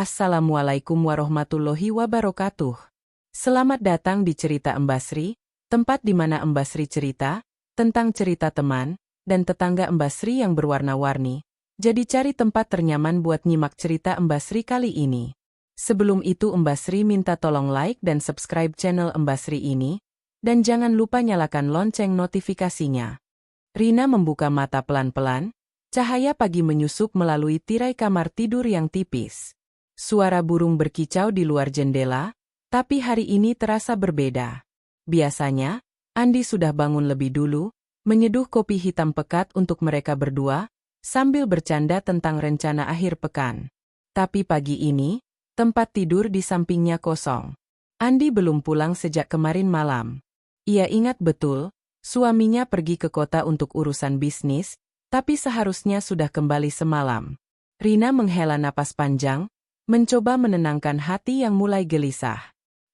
Assalamualaikum warahmatullahi wabarakatuh. Selamat datang di Cerita Embasri, tempat di mana Embasri cerita tentang cerita teman dan tetangga Embasri yang berwarna-warni. Jadi cari tempat ternyaman buat nyimak cerita Embasri kali ini. Sebelum itu Embasri minta tolong like dan subscribe channel Embasri ini, dan jangan lupa nyalakan lonceng notifikasinya. Rina membuka mata pelan-pelan, cahaya pagi menyusup melalui tirai kamar tidur yang tipis. Suara burung berkicau di luar jendela, tapi hari ini terasa berbeda. Biasanya, Andi sudah bangun lebih dulu, menyeduh kopi hitam pekat untuk mereka berdua, sambil bercanda tentang rencana akhir pekan. Tapi pagi ini, tempat tidur di sampingnya kosong. Andi belum pulang sejak kemarin malam. Ia ingat betul, suaminya pergi ke kota untuk urusan bisnis, tapi seharusnya sudah kembali semalam. Rina menghela napas panjang, mencoba menenangkan hati yang mulai gelisah.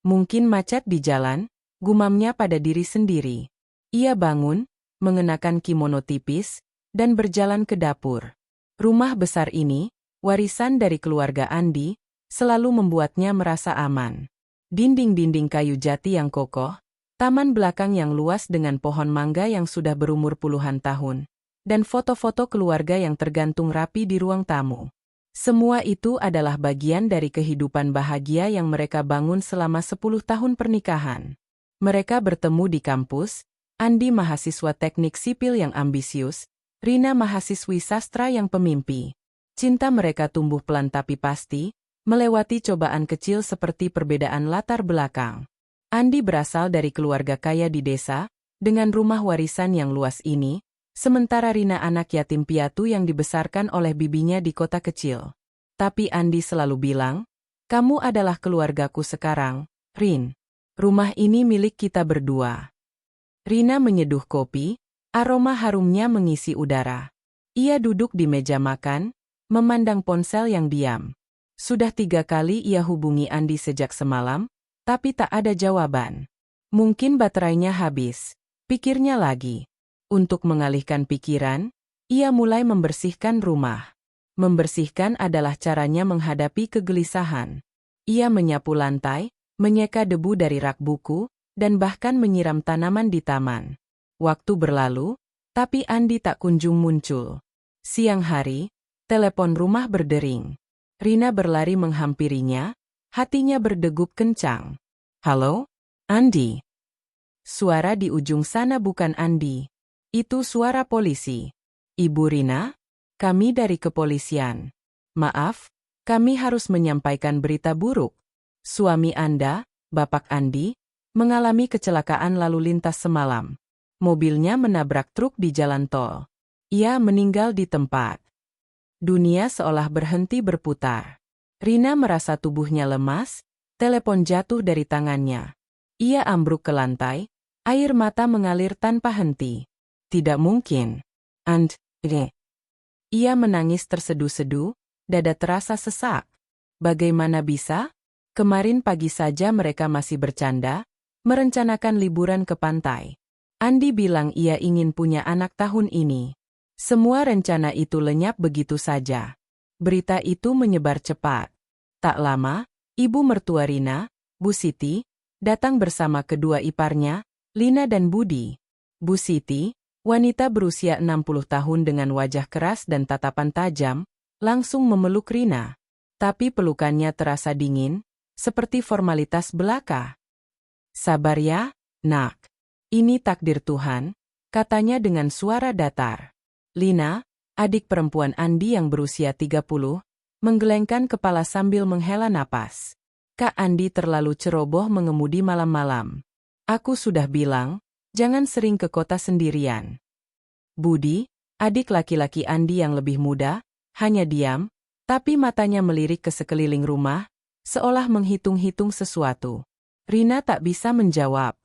Mungkin macet di jalan, gumamnya pada diri sendiri. Ia bangun, mengenakan kimono tipis, dan berjalan ke dapur. Rumah besar ini, warisan dari keluarga Andi, selalu membuatnya merasa aman. Dinding-dinding kayu jati yang kokoh, taman belakang yang luas dengan pohon mangga yang sudah berumur puluhan tahun, dan foto-foto keluarga yang tergantung rapi di ruang tamu. Semua itu adalah bagian dari kehidupan bahagia yang mereka bangun selama 10 tahun pernikahan. Mereka bertemu di kampus, Andi mahasiswa teknik sipil yang ambisius, Rina mahasiswi sastra yang pemimpi. Cinta mereka tumbuh pelan tapi pasti, melewati cobaan kecil seperti perbedaan latar belakang. Andi berasal dari keluarga kaya di desa, dengan rumah warisan yang luas ini, sementara Rina anak yatim piatu yang dibesarkan oleh bibinya di kota kecil. Tapi Andi selalu bilang, "Kamu adalah keluargaku sekarang, Rin. Rumah ini milik kita berdua." Rina menyeduh kopi, aroma harumnya mengisi udara. Ia duduk di meja makan, memandang ponsel yang diam. Sudah 3 kali ia hubungi Andi sejak semalam, tapi tak ada jawaban. Mungkin baterainya habis, pikirnya lagi. Untuk mengalihkan pikiran, ia mulai membersihkan rumah. Membersihkan adalah caranya menghadapi kegelisahan. Ia menyapu lantai, menyeka debu dari rak buku, dan bahkan menyiram tanaman di taman. Waktu berlalu, tapi Andi tak kunjung muncul. Siang hari, telepon rumah berdering. Rina berlari menghampirinya, hatinya berdegup kencang. "Halo, Andi?" Suara di ujung sana bukan Andi. Itu suara polisi. "Ibu Rina? Kami dari kepolisian. Maaf, kami harus menyampaikan berita buruk. Suami Anda, Bapak Andi, mengalami kecelakaan lalu lintas semalam. Mobilnya menabrak truk di jalan tol. Ia meninggal di tempat." Dunia seolah berhenti berputar. Rina merasa tubuhnya lemas, telepon jatuh dari tangannya. Ia ambruk ke lantai, air mata mengalir tanpa henti. Tidak mungkin. Ia menangis terseduh-seduh, dada terasa sesak. Bagaimana bisa? Kemarin pagi saja mereka masih bercanda, merencanakan liburan ke pantai. Andi bilang ia ingin punya anak tahun ini. Semua rencana itu lenyap begitu saja. Berita itu menyebar cepat. Tak lama, ibu mertua Rina, Bu Siti, datang bersama kedua iparnya, Lina dan Budi. Bu Siti, wanita berusia 60 tahun dengan wajah keras dan tatapan tajam, langsung memeluk Rina. Tapi pelukannya terasa dingin, seperti formalitas belaka. "Sabar ya, nak. Ini takdir Tuhan," katanya dengan suara datar. Lina, adik perempuan Andi yang berusia 30, menggelengkan kepala sambil menghela napas. "Kak Andi terlalu ceroboh mengemudi malam-malam. Aku sudah bilang, jangan sering ke kota sendirian." Budi, adik laki-laki Andi yang lebih muda, hanya diam, tapi matanya melirik ke sekeliling rumah, seolah menghitung-hitung sesuatu. Rina tak bisa menjawab.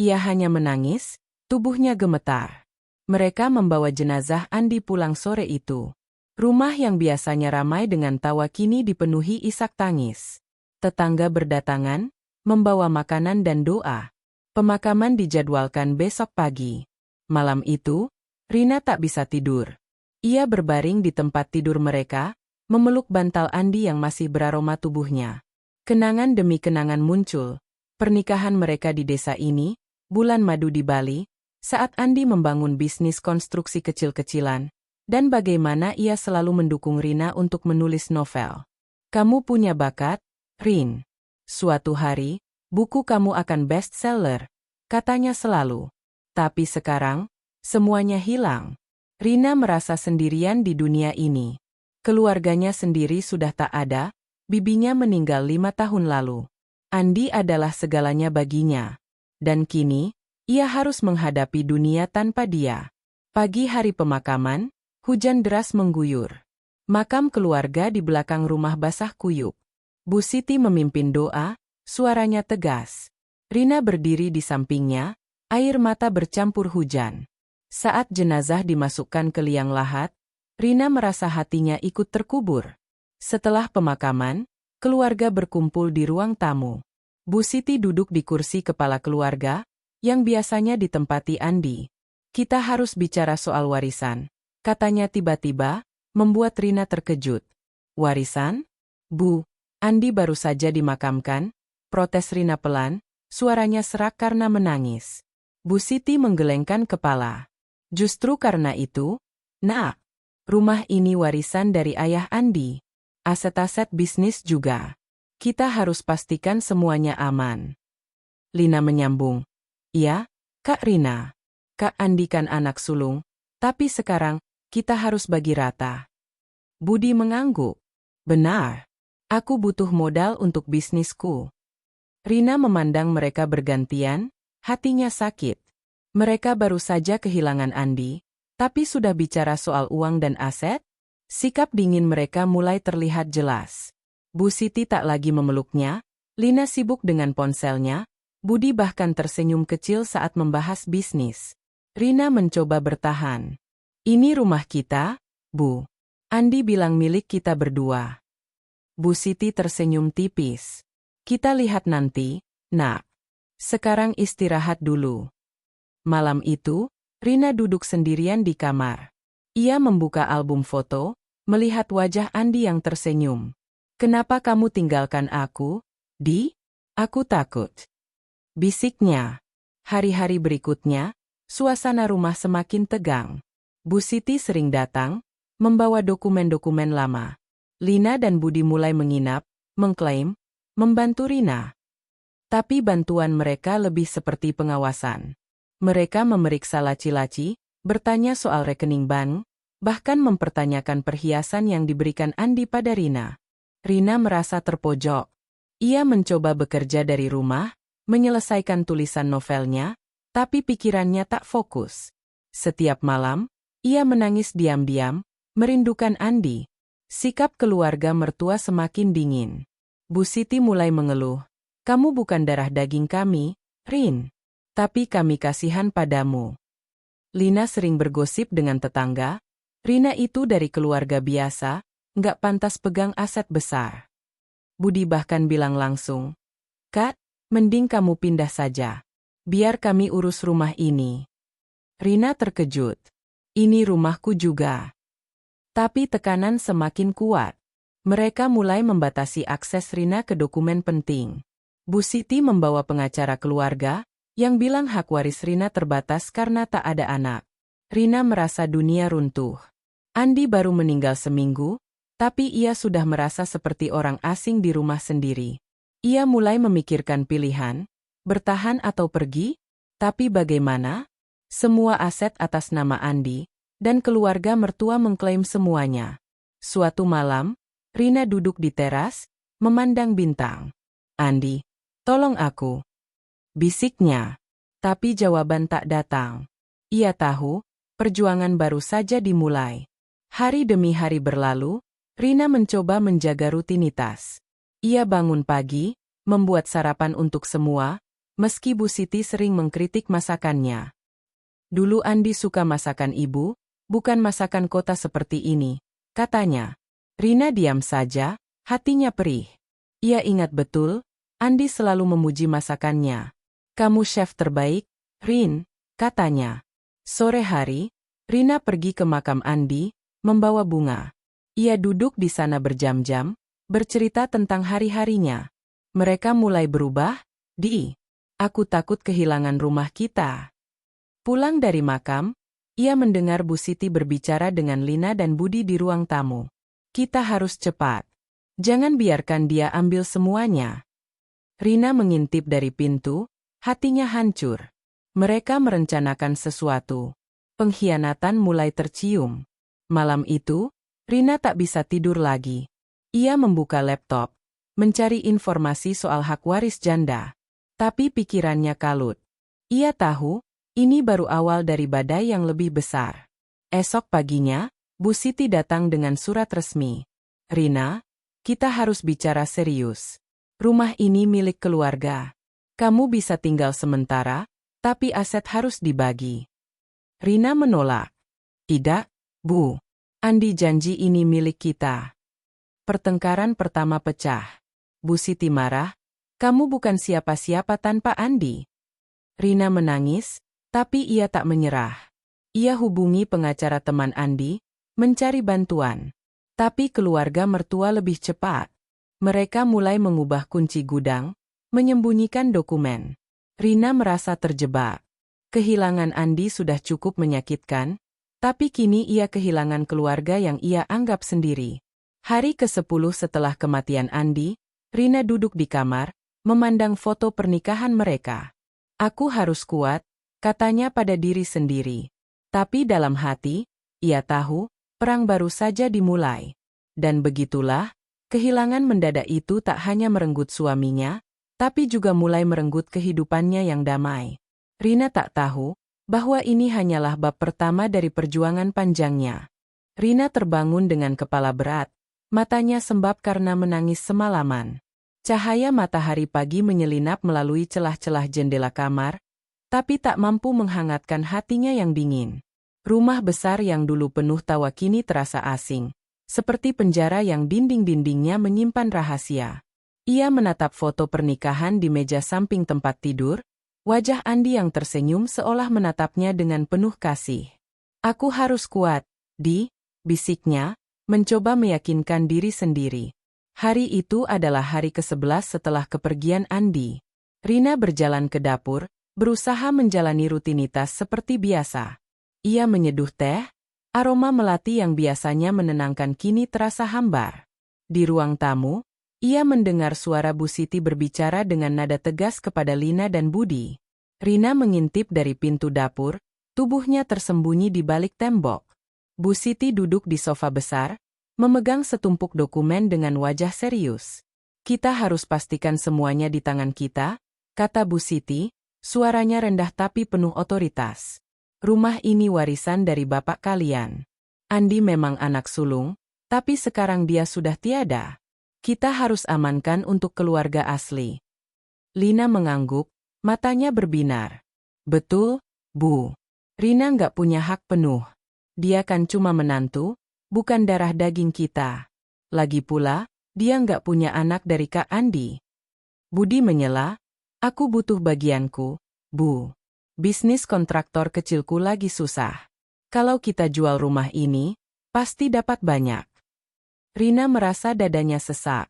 Ia hanya menangis, tubuhnya gemetar. Mereka membawa jenazah Andi pulang sore itu. Rumah yang biasanya ramai dengan tawa kini dipenuhi isak tangis. Tetangga berdatangan, membawa makanan dan doa. Pemakaman dijadwalkan besok pagi. Malam itu, Rina tak bisa tidur. Ia berbaring di tempat tidur mereka, memeluk bantal Andi yang masih beraroma tubuhnya. Kenangan demi kenangan muncul. Pernikahan mereka di desa ini, bulan madu di Bali, saat Andi membangun bisnis konstruksi kecil-kecilan, dan bagaimana ia selalu mendukung Rina untuk menulis novel. Kamu punya bakat, Rin. Suatu hari, buku kamu akan bestseller, katanya selalu. Tapi sekarang, semuanya hilang. Rina merasa sendirian di dunia ini. Keluarganya sendiri sudah tak ada, bibinya meninggal 5 tahun lalu. Andi adalah segalanya baginya. Dan kini, ia harus menghadapi dunia tanpa dia. Pagi hari pemakaman, hujan deras mengguyur. Makam keluarga di belakang rumah basah kuyup. Bu Siti memimpin doa, suaranya tegas. Rina berdiri di sampingnya, air mata bercampur hujan. Saat jenazah dimasukkan ke liang lahat, Rina merasa hatinya ikut terkubur. Setelah pemakaman, keluarga berkumpul di ruang tamu. Bu Siti duduk di kursi kepala keluarga, yang biasanya ditempati Andi. Kita harus bicara soal warisan, katanya tiba-tiba, membuat Rina terkejut. Warisan? Bu, Andi baru saja dimakamkan, protes Rina pelan, suaranya serak karena menangis. Bu Siti menggelengkan kepala. Justru karena itu, Nak, rumah ini warisan dari ayah Andi. Aset-aset bisnis juga. Kita harus pastikan semuanya aman. Lina menyambung. Iya, Kak Rina. Kak Andi kan anak sulung, tapi sekarang, kita harus bagi rata. Budi mengangguk. Benar. Aku butuh modal untuk bisnisku. Rina memandang mereka bergantian, hatinya sakit. Mereka baru saja kehilangan Andi, tapi sudah bicara soal uang dan aset? Sikap dingin mereka mulai terlihat jelas. Bu Siti tak lagi memeluknya, Lina sibuk dengan ponselnya, Budi bahkan tersenyum kecil saat membahas bisnis. Rina mencoba bertahan. Ini rumah kita, Bu. Andi bilang milik kita berdua. Bu Siti tersenyum tipis. Kita lihat nanti, Nak. Sekarang istirahat dulu. Malam itu, Rina duduk sendirian di kamar. Ia membuka album foto, melihat wajah Andi yang tersenyum. Kenapa kamu tinggalkan aku, Di? Aku takut. Bisiknya. Hari-hari berikutnya, suasana rumah semakin tegang. Bu Siti sering datang, membawa dokumen-dokumen lama. Lina dan Budi mulai menginap, mengklaim, membantu Rina. Tapi bantuan mereka lebih seperti pengawasan. Mereka memeriksa laci-laci, bertanya soal rekening bank, bahkan mempertanyakan perhiasan yang diberikan Andi pada Rina. Rina merasa terpojok. Ia mencoba bekerja dari rumah, menyelesaikan tulisan novelnya, tapi pikirannya tak fokus. Setiap malam, ia menangis diam-diam, merindukan Andi. Sikap keluarga mertua semakin dingin. Bu Siti mulai mengeluh. Kamu bukan darah daging kami, Rin. Tapi kami kasihan padamu. Lina sering bergosip dengan tetangga. Rina itu dari keluarga biasa, nggak pantas pegang aset besar. Budi bahkan bilang langsung, Kak, mending kamu pindah saja. Biar kami urus rumah ini. Rina terkejut. Ini rumahku juga. Tapi tekanan semakin kuat. Mereka mulai membatasi akses Rina ke dokumen penting. Bu Siti membawa pengacara keluarga, yang bilang hak waris Rina terbatas karena tak ada anak. Rina merasa dunia runtuh. Andi baru meninggal seminggu, tapi ia sudah merasa seperti orang asing di rumah sendiri. Ia mulai memikirkan pilihan, bertahan atau pergi, tapi bagaimana? Semua aset atas nama Andi, dan keluarga mertua mengklaim semuanya. Suatu malam, Rina duduk di teras, memandang bintang. Andi, tolong aku. Bisiknya. Tapi jawaban tak datang. Ia tahu, perjuangan baru saja dimulai. Hari demi hari berlalu, Rina mencoba menjaga rutinitas. Ia bangun pagi, membuat sarapan untuk semua, meski Bu Siti sering mengkritik masakannya. Dulu Andi suka masakan ibu, bukan masakan kota seperti ini, katanya. Rina diam saja, hatinya perih. Ia ingat betul, Andi selalu memuji masakannya. Kamu chef terbaik, Rin, katanya. Sore hari, Rina pergi ke makam Andi, membawa bunga. Ia duduk di sana berjam-jam, bercerita tentang hari-harinya. Mereka mulai berubah, Aku takut kehilangan rumah kita. Pulang dari makam, ia mendengar Bu Siti berbicara dengan Lina dan Budi di ruang tamu. Kita harus cepat. Jangan biarkan dia ambil semuanya. Rina mengintip dari pintu, hatinya hancur. Mereka merencanakan sesuatu. Pengkhianatan mulai tercium. Malam itu, Rina tak bisa tidur lagi. Ia membuka laptop, mencari informasi soal hak waris janda. Tapi pikirannya kalut. Ia tahu, ini baru awal dari badai yang lebih besar. Esok paginya, Bu Siti datang dengan surat resmi. Rina, kita harus bicara serius. Rumah ini milik keluarga. Kamu bisa tinggal sementara, tapi aset harus dibagi. Rina menolak. Tidak, Bu. Andi janji ini milik kita. Pertengkaran pertama pecah. Bu Siti marah. Kamu bukan siapa-siapa tanpa Andi. Rina menangis, tapi ia tak menyerah. Ia hubungi pengacara teman Andi, mencari bantuan. Tapi keluarga mertua lebih cepat. Mereka mulai mengubah kunci gudang, menyembunyikan dokumen. Rina merasa terjebak. Kehilangan Andi sudah cukup menyakitkan, tapi kini ia kehilangan keluarga yang ia anggap sendiri. Hari ke-10 setelah kematian Andi, Rina duduk di kamar, memandang foto pernikahan mereka. Aku harus kuat, katanya pada diri sendiri. Tapi dalam hati, ia tahu, perang baru saja dimulai. Dan begitulah, kehilangan mendadak itu tak hanya merenggut suaminya, tapi juga mulai merenggut kehidupannya yang damai. Rina tak tahu bahwa ini hanyalah bab pertama dari perjuangan panjangnya. Rina terbangun dengan kepala berat, matanya sembab karena menangis semalaman. Cahaya matahari pagi menyelinap melalui celah-celah jendela kamar, tapi tak mampu menghangatkan hatinya yang dingin. Rumah besar yang dulu penuh tawa kini terasa asing. Seperti penjara yang dinding-dindingnya menyimpan rahasia. Ia menatap foto pernikahan di meja samping tempat tidur, wajah Andi yang tersenyum seolah menatapnya dengan penuh kasih. Aku harus kuat, bisiknya, mencoba meyakinkan diri sendiri. Hari itu adalah hari ke-11 setelah kepergian Andi. Rina berjalan ke dapur, berusaha menjalani rutinitas seperti biasa. Ia menyeduh teh. Aroma melati yang biasanya menenangkan kini terasa hambar. Di ruang tamu, ia mendengar suara Bu Siti berbicara dengan nada tegas kepada Lina dan Budi. Rina mengintip dari pintu dapur, tubuhnya tersembunyi di balik tembok. Bu Siti duduk di sofa besar, memegang setumpuk dokumen dengan wajah serius. Kita harus pastikan semuanya di tangan kita, kata Bu Siti, suaranya rendah tapi penuh otoritas. Rumah ini warisan dari bapak kalian. Andi memang anak sulung, tapi sekarang dia sudah tiada. Kita harus amankan untuk keluarga asli. Lina mengangguk, matanya berbinar. Betul, Bu. Rina nggak punya hak penuh. Dia kan cuma menantu, bukan darah daging kita. Lagi pula, dia nggak punya anak dari Kak Andi. Budi menyela, aku butuh bagianku, Bu. Bisnis kontraktor kecilku lagi susah. Kalau kita jual rumah ini, pasti dapat banyak. Rina merasa dadanya sesak.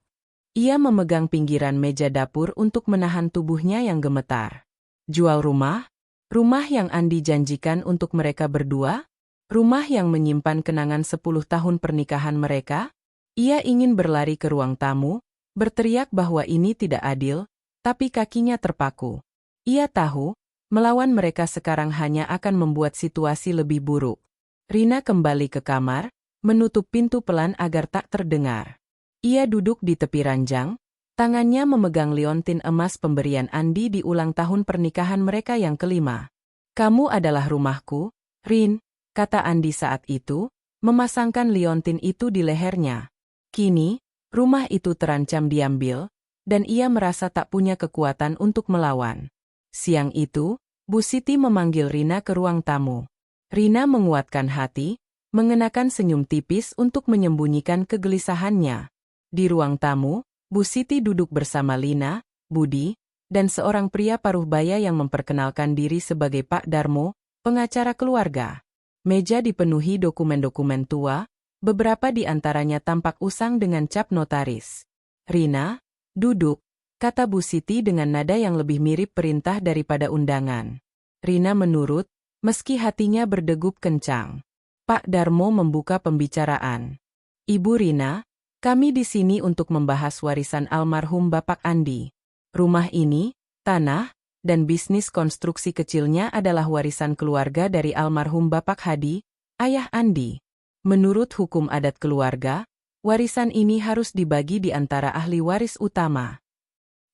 Ia memegang pinggiran meja dapur untuk menahan tubuhnya yang gemetar. Jual rumah? Rumah yang Andi janjikan untuk mereka berdua? Rumah yang menyimpan kenangan 10 tahun pernikahan mereka? Ia ingin berlari ke ruang tamu, berteriak bahwa ini tidak adil, tapi kakinya terpaku. Ia tahu, melawan mereka sekarang hanya akan membuat situasi lebih buruk. Rina kembali ke kamar, menutup pintu pelan agar tak terdengar. Ia duduk di tepi ranjang, tangannya memegang liontin emas pemberian Andi di ulang tahun pernikahan mereka yang kelima. Kamu adalah rumahku, Rin, kata Andi saat itu, memasangkan liontin itu di lehernya. Kini, rumah itu terancam diambil, dan ia merasa tak punya kekuatan untuk melawan. Siang itu, Bu Siti memanggil Rina ke ruang tamu. Rina menguatkan hati, mengenakan senyum tipis untuk menyembunyikan kegelisahannya. Di ruang tamu, Bu Siti duduk bersama Lina, Budi, dan seorang pria paruh baya yang memperkenalkan diri sebagai Pak Darmo, pengacara keluarga. Meja dipenuhi dokumen-dokumen tua, Beberapa di antaranya tampak usang dengan cap notaris. "Rina, duduk," kata Bu Siti dengan nada yang lebih mirip perintah daripada undangan. Rina menurut, meski hatinya berdegup kencang. Pak Darmo membuka pembicaraan. "Ibu Rina, kami di sini untuk membahas warisan almarhum Bapak Andi. Rumah ini, tanah, dan bisnis konstruksi kecilnya adalah warisan keluarga dari almarhum Bapak Hadi, ayah Andi. Menurut hukum adat keluarga, warisan ini harus dibagi di antara ahli waris utama."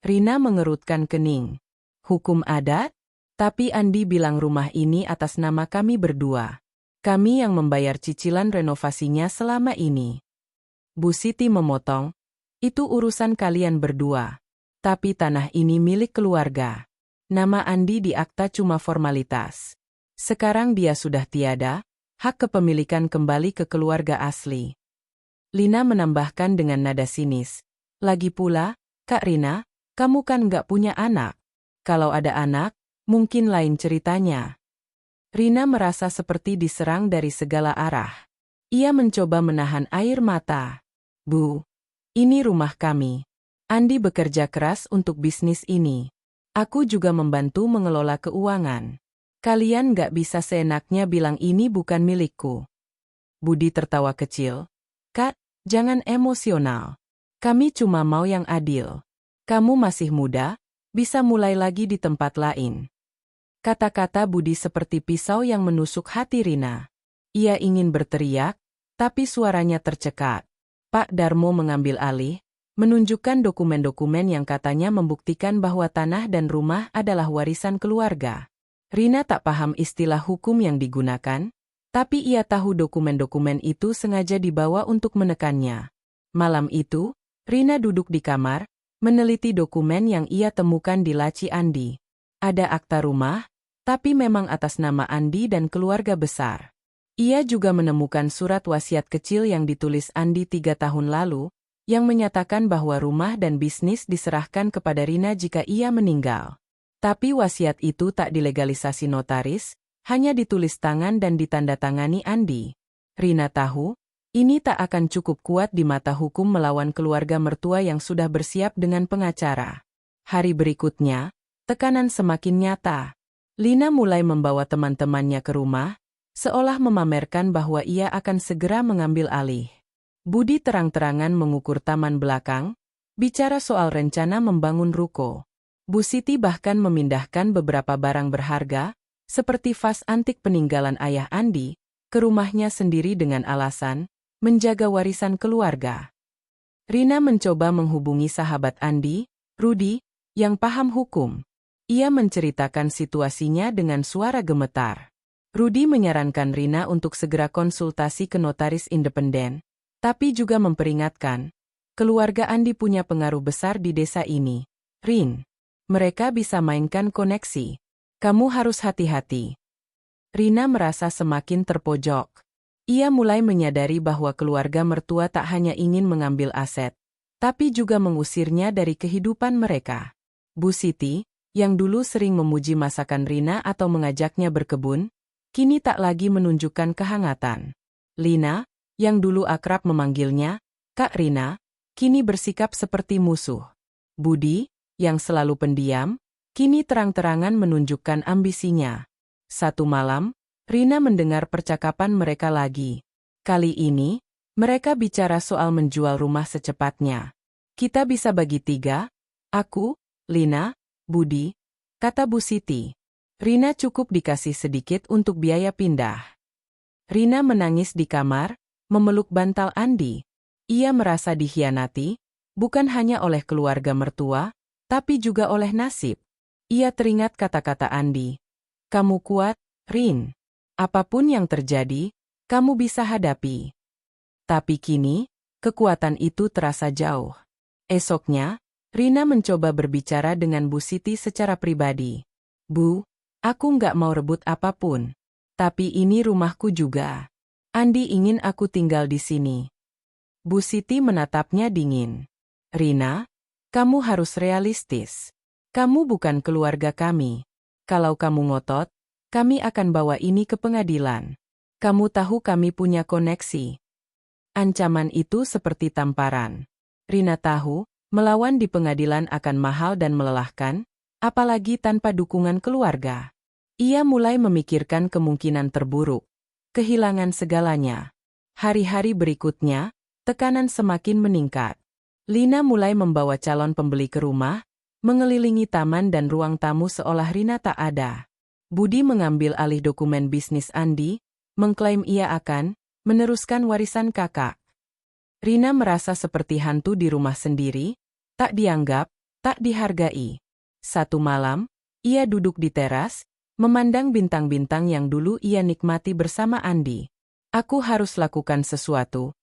Rina mengerutkan kening. "Hukum adat? Tapi Andi bilang rumah ini atas nama kami berdua. Kami yang membayar cicilan renovasinya selama ini." Bu Siti memotong, "Itu urusan kalian berdua. Tapi tanah ini milik keluarga. Nama Andi di akta cuma formalitas. Sekarang dia sudah tiada, hak kepemilikan kembali ke keluarga asli." Lina menambahkan dengan nada sinis, "Lagi pula, Kak Rina, kamu kan nggak punya anak. Kalau ada anak, mungkin lain ceritanya." Rina merasa seperti diserang dari segala arah. Ia mencoba menahan air mata. "Bu, ini rumah kami. Andi bekerja keras untuk bisnis ini. Aku juga membantu mengelola keuangan. Kalian nggak bisa seenaknya bilang ini bukan milikku." Budi tertawa kecil. "Kak, jangan emosional. Kami cuma mau yang adil. Kamu masih muda, bisa mulai lagi di tempat lain." Kata-kata Budi seperti pisau yang menusuk hati Rina. Ia ingin berteriak, tapi suaranya tercekat. Pak Darmo mengambil alih, menunjukkan dokumen-dokumen yang katanya membuktikan bahwa tanah dan rumah adalah warisan keluarga. Rina tak paham istilah hukum yang digunakan, tapi ia tahu dokumen-dokumen itu sengaja dibawa untuk menekannya. Malam itu, Rina duduk di kamar, meneliti dokumen yang ia temukan di laci Andi. Ada akta rumah, tapi memang atas nama Andi dan keluarga besar. Ia juga menemukan surat wasiat kecil yang ditulis Andi 3 tahun lalu, yang menyatakan bahwa rumah dan bisnis diserahkan kepada Rina jika ia meninggal. Tapi wasiat itu tak dilegalisasi notaris, hanya ditulis tangan dan ditandatangani Andi. Rina tahu, ini tak akan cukup kuat di mata hukum melawan keluarga mertua yang sudah bersiap dengan pengacara. Hari berikutnya, tekanan semakin nyata. Lina mulai membawa teman-temannya ke rumah, seolah memamerkan bahwa ia akan segera mengambil alih. Budi terang-terangan mengukur taman belakang, bicara soal rencana membangun ruko. Bu Siti bahkan memindahkan beberapa barang berharga, seperti vas antik peninggalan ayah Andi, ke rumahnya sendiri dengan alasan menjaga warisan keluarga. Rina mencoba menghubungi sahabat Andi, Rudi, yang paham hukum. Ia menceritakan situasinya dengan suara gemetar. Rudi menyarankan Rina untuk segera konsultasi ke notaris independen, tapi juga memperingatkan, keluarga Andi punya pengaruh besar di desa ini. "Rin, mereka bisa mainkan koneksi. Kamu harus hati-hati." Rina merasa semakin terpojok. Ia mulai menyadari bahwa keluarga mertua tak hanya ingin mengambil aset, tapi juga mengusirnya dari kehidupan mereka. Bu Siti, yang dulu sering memuji masakan Rina atau mengajaknya berkebun, kini tak lagi menunjukkan kehangatan. Lina, yang dulu akrab memanggilnya Kak Rina, kini bersikap seperti musuh. Budi, yang selalu pendiam, kini terang-terangan menunjukkan ambisinya. Satu malam, Rina mendengar percakapan mereka lagi. Kali ini, mereka bicara soal menjual rumah secepatnya. "Kita bisa bagi 3, aku, Lina, Budi," kata Bu Siti. Rina cukup dikasih sedikit untuk biaya pindah. Rina menangis di kamar, memeluk bantal Andi. Ia merasa dikhianati, bukan hanya oleh keluarga mertua, tapi juga oleh nasib. Ia teringat kata-kata Andi. "Kamu kuat, Rin. Apapun yang terjadi, kamu bisa hadapi." Tapi kini, kekuatan itu terasa jauh. Esoknya, Rina mencoba berbicara dengan Bu Siti secara pribadi. "Bu, aku nggak mau rebut apapun. Tapi ini rumahku juga. Andi ingin aku tinggal di sini." Bu Siti menatapnya dingin. "Rina, kamu harus realistis. Kamu bukan keluarga kami. Kalau kamu ngotot, kami akan bawa ini ke pengadilan. Kamu tahu kami punya koneksi." Ancaman itu seperti tamparan. Rina tahu, melawan di pengadilan akan mahal dan melelahkan, apalagi tanpa dukungan keluarga. Ia mulai memikirkan kemungkinan terburuk. Kehilangan segalanya. Hari-hari berikutnya, tekanan semakin meningkat. Lina mulai membawa calon pembeli ke rumah, mengelilingi taman dan ruang tamu seolah Rina tak ada. Budi mengambil alih dokumen bisnis Andi, mengklaim ia akan meneruskan warisan kakak. Rina merasa seperti hantu di rumah sendiri, tak dianggap, tak dihargai. Satu malam, ia duduk di teras, memandang bintang-bintang yang dulu ia nikmati bersama Andi. Aku harus lakukan sesuatu,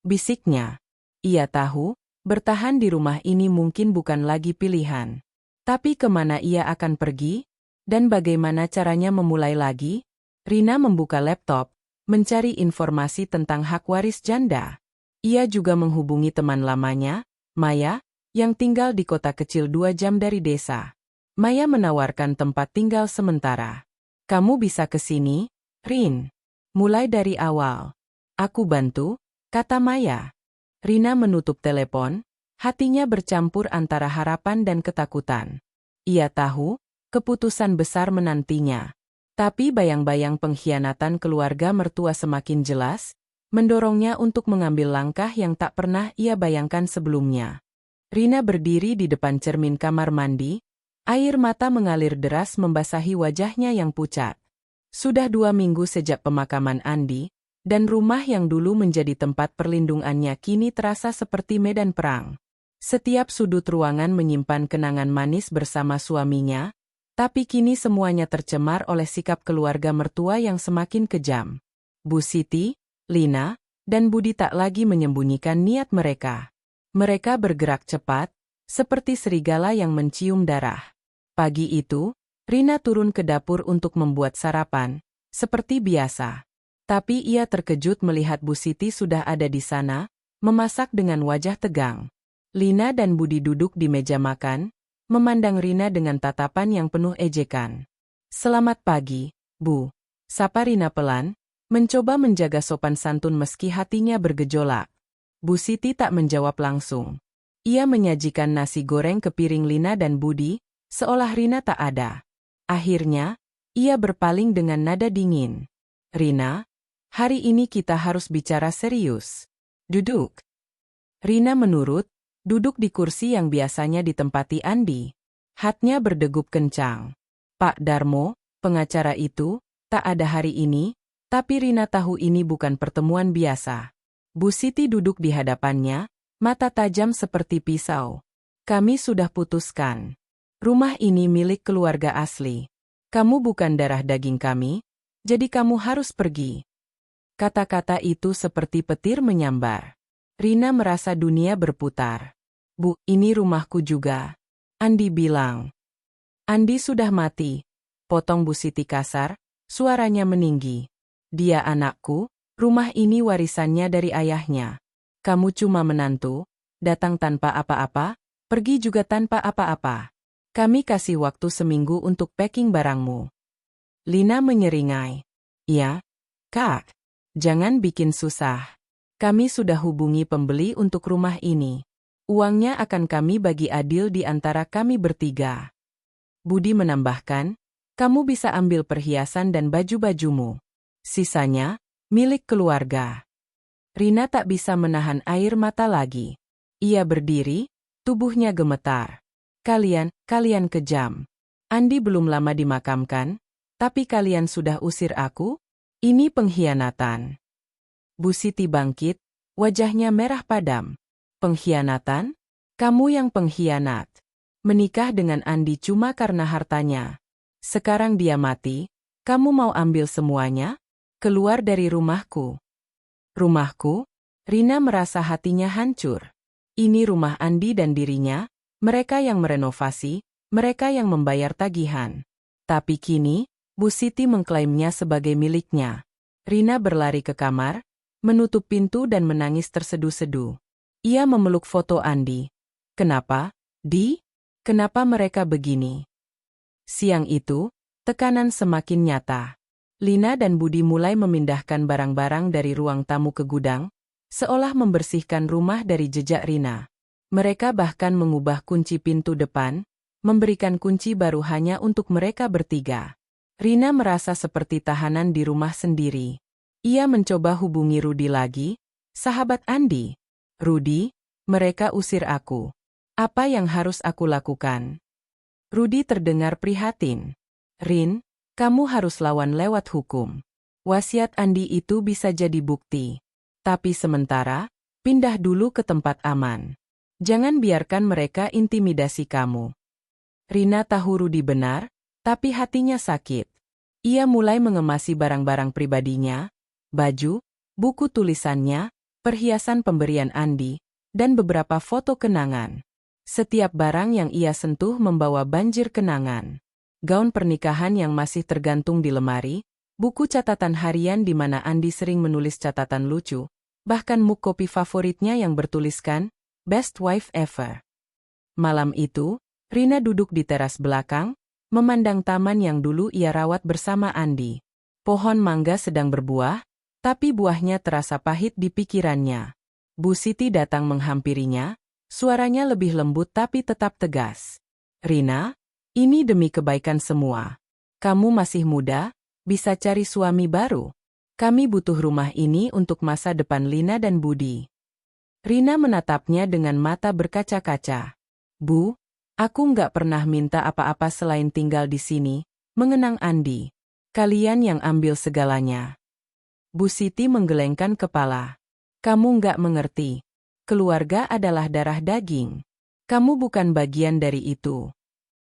bisiknya. Ia tahu, bertahan di rumah ini mungkin bukan lagi pilihan. Tapi kemana ia akan pergi? Dan bagaimana caranya memulai lagi? Rina membuka laptop, mencari informasi tentang hak waris janda. Ia juga menghubungi teman lamanya, Maya, yang tinggal di kota kecil 2 jam dari desa. Maya menawarkan tempat tinggal sementara. Kamu bisa ke sini, Rin. Mulai dari awal. Aku bantu, kata Maya. Rina menutup telepon, hatinya bercampur antara harapan dan ketakutan. Ia tahu, keputusan besar menantinya. Tapi bayang-bayang pengkhianatan keluarga mertua semakin jelas, mendorongnya untuk mengambil langkah yang tak pernah ia bayangkan sebelumnya. Rina berdiri di depan cermin kamar mandi, air mata mengalir deras membasahi wajahnya yang pucat. Sudah 2 minggu sejak pemakaman Andi, dan rumah yang dulu menjadi tempat perlindungannya kini terasa seperti medan perang. Setiap sudut ruangan menyimpan kenangan manis bersama suaminya, tapi kini semuanya tercemar oleh sikap keluarga mertua yang semakin kejam. Bu Siti, Lina, dan Budi tak lagi menyembunyikan niat mereka. Mereka bergerak cepat, seperti serigala yang mencium darah. Pagi itu, Rina turun ke dapur untuk membuat sarapan, seperti biasa. Tapi ia terkejut melihat Bu Siti sudah ada di sana, memasak dengan wajah tegang. Lina dan Budi duduk di meja makan, memandang Rina dengan tatapan yang penuh ejekan. Selamat pagi, Bu. Sapa Rina pelan, mencoba menjaga sopan santun meski hatinya bergejolak. Bu Siti tak menjawab langsung. Ia menyajikan nasi goreng ke piring Lina dan Budi, seolah Rina tak ada. Akhirnya, ia berpaling dengan nada dingin. Rina, hari ini kita harus bicara serius. Duduk. Rina menurut, duduk di kursi yang biasanya ditempati Andi. Hatinya berdegup kencang. Pak Darmo, pengacara itu, tak ada hari ini, tapi Rina tahu ini bukan pertemuan biasa. Bu Siti duduk di hadapannya, mata tajam seperti pisau. Kami sudah putuskan. Rumah ini milik keluarga asli. Kamu bukan darah daging kami, jadi kamu harus pergi. Kata-kata itu seperti petir menyambar. Rina merasa dunia berputar. Bu, ini rumahku juga. Andi bilang. Andi sudah mati. Potong Bu Siti kasar, suaranya meninggi. Dia anakku, rumah ini warisannya dari ayahnya. Kamu cuma menantu, datang tanpa apa-apa, pergi juga tanpa apa-apa. Kami kasih waktu seminggu untuk packing barangmu. Lina menyeringai. Ya, Kak. Jangan bikin susah. Kami sudah hubungi pembeli untuk rumah ini. Uangnya akan kami bagi adil di antara kami bertiga. Budi menambahkan, kamu bisa ambil perhiasan dan baju-bajumu. Sisanya, milik keluarga. Rina tak bisa menahan air mata lagi. Ia berdiri, tubuhnya gemetar. Kalian kejam. Andi belum lama dimakamkan, tapi kalian sudah usir aku? Ini pengkhianatan. Bu Siti bangkit, wajahnya merah padam. Pengkhianatan? Kamu yang pengkhianat. Menikah dengan Andi cuma karena hartanya. Sekarang dia mati, kamu mau ambil semuanya? Keluar dari rumahku. Rumahku? Rina merasa hatinya hancur. Ini rumah Andi dan dirinya, mereka yang merenovasi, mereka yang membayar tagihan. Tapi kini, Bu Siti mengklaimnya sebagai miliknya. Rina berlari ke kamar, menutup pintu dan menangis terseduh-seduh. Ia memeluk foto Andi. Kenapa, Di? Kenapa mereka begini? Siang itu, tekanan semakin nyata. Lina dan Budi mulai memindahkan barang-barang dari ruang tamu ke gudang, seolah membersihkan rumah dari jejak Rina. Mereka bahkan mengubah kunci pintu depan, memberikan kunci baru hanya untuk mereka bertiga. Rina merasa seperti tahanan di rumah sendiri. Ia mencoba hubungi Rudy lagi. Sahabat Andi. Rudy, mereka usir aku. Apa yang harus aku lakukan? Rudy terdengar prihatin. Rin, kamu harus lawan lewat hukum. Wasiat Andi itu bisa jadi bukti. Tapi sementara, pindah dulu ke tempat aman. Jangan biarkan mereka intimidasi kamu. Rina tahu Rudy benar, tapi hatinya sakit. Ia mulai mengemasi barang-barang pribadinya, baju, buku tulisannya, perhiasan pemberian Andi, dan beberapa foto kenangan. Setiap barang yang ia sentuh membawa banjir kenangan. Gaun pernikahan yang masih tergantung di lemari, buku catatan harian di mana Andi sering menulis catatan lucu, bahkan mug kopi favoritnya yang bertuliskan, Best Wife Ever. Malam itu, Rina duduk di teras belakang, memandang taman yang dulu ia rawat bersama Andi. Pohon mangga sedang berbuah, tapi buahnya terasa pahit di pikirannya. Bu Siti datang menghampirinya, suaranya lebih lembut tapi tetap tegas. Rina, ini demi kebaikan semua. Kamu masih muda, bisa cari suami baru. Kami butuh rumah ini untuk masa depan Lina dan Budi. Rina menatapnya dengan mata berkaca-kaca. Bu, aku nggak pernah minta apa-apa selain tinggal di sini, mengenang Andi. Kalian yang ambil segalanya. Bu Siti menggelengkan kepala. Kamu nggak mengerti. Keluarga adalah darah daging. Kamu bukan bagian dari itu.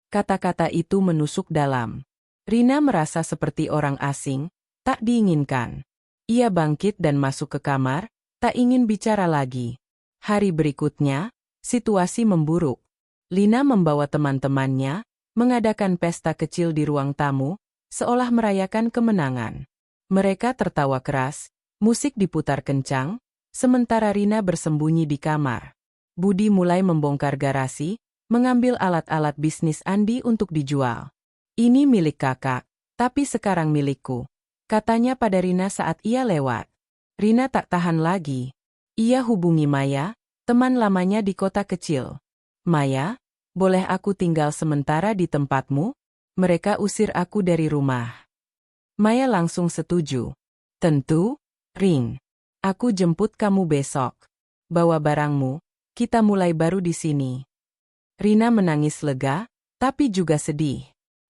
Kata-kata itu menusuk dalam. Rina merasa seperti orang asing, tak diinginkan. Ia bangkit dan masuk ke kamar, tak ingin bicara lagi. Hari berikutnya, situasi memburuk. Lina membawa teman-temannya, mengadakan pesta kecil di ruang tamu, seolah merayakan kemenangan. Mereka tertawa keras, musik diputar kencang, sementara Rina bersembunyi di kamar. Budi mulai membongkar garasi, mengambil alat-alat bisnis Andi untuk dijual. Ini milik kakak, tapi sekarang milikku, katanya pada Rina saat ia lewat. Rina tak tahan lagi. Ia hubungi Maya, teman lamanya di kota kecil. Maya, boleh aku tinggal sementara di tempatmu? Mereka usir aku dari rumah. Maya langsung setuju. Tentu, Rin. Aku jemput kamu besok. Bawa barangmu, kita mulai baru di sini. Rina menangis lega, tapi juga sedih.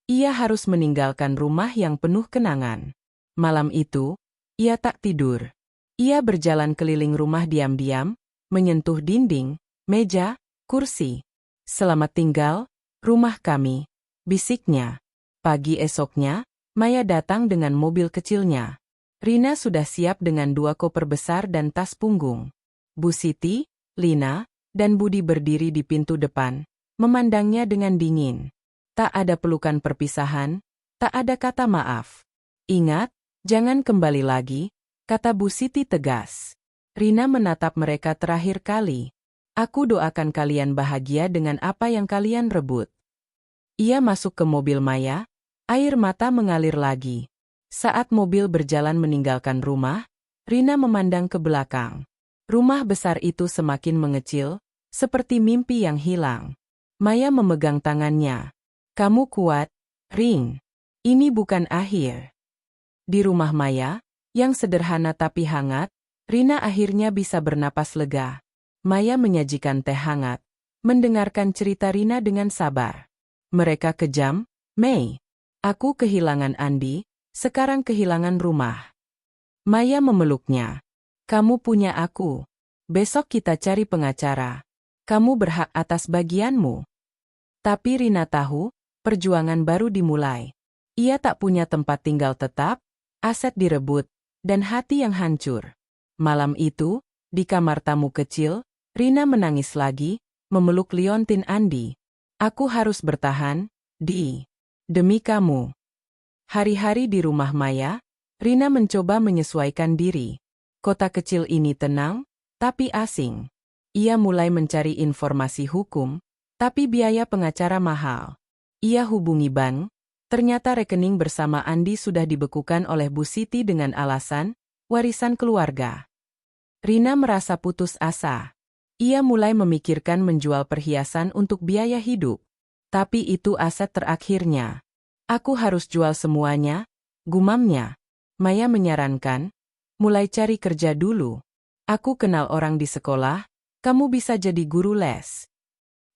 Ia harus meninggalkan rumah yang penuh kenangan. Malam itu, ia tak tidur. Ia berjalan keliling rumah diam-diam, menyentuh dinding, meja, kursi. Selamat tinggal, rumah kami, bisiknya. Pagi esoknya, Maya datang dengan mobil kecilnya. Rina sudah siap dengan 2 koper besar dan tas punggung. Bu Siti, Lina, dan Budi berdiri di pintu depan, memandangnya dengan dingin. Tak ada pelukan perpisahan, tak ada kata maaf. Ingat, jangan kembali lagi, kata Bu Siti tegas. Rina menatap mereka terakhir kali. Aku doakan kalian bahagia dengan apa yang kalian rebut. Ia masuk ke mobil Maya, air mata mengalir lagi. Saat mobil berjalan meninggalkan rumah, Rina memandang ke belakang. Rumah besar itu semakin mengecil, seperti mimpi yang hilang. Maya memegang tangannya. Kamu kuat, Rin. Ini bukan akhir. Di rumah Maya, yang sederhana tapi hangat, Rina akhirnya bisa bernapas lega. Maya menyajikan teh hangat, mendengarkan cerita Rina dengan sabar. Mereka kejam, Mei. Aku kehilangan Andi, sekarang kehilangan rumah. Maya memeluknya. Kamu punya aku. Besok kita cari pengacara. Kamu berhak atas bagianmu. Tapi Rina tahu, perjuangan baru dimulai. Ia tak punya tempat tinggal tetap, aset direbut, dan hati yang hancur. Malam itu, di kamar tamu kecil, Rina menangis lagi, memeluk liontin Andi. Aku harus bertahan, Di. Demi kamu. Hari-hari di rumah Maya, Rina mencoba menyesuaikan diri. Kota kecil ini tenang, tapi asing. Ia mulai mencari informasi hukum, tapi biaya pengacara mahal. Ia hubungi bank, ternyata rekening bersama Andi sudah dibekukan oleh Bu Siti dengan alasan warisan keluarga. Rina merasa putus asa. Ia mulai memikirkan menjual perhiasan untuk biaya hidup. Tapi itu aset terakhirnya. Aku harus jual semuanya, gumamnya. Maya menyarankan, mulai cari kerja dulu. Aku kenal orang di sekolah, kamu bisa jadi guru les.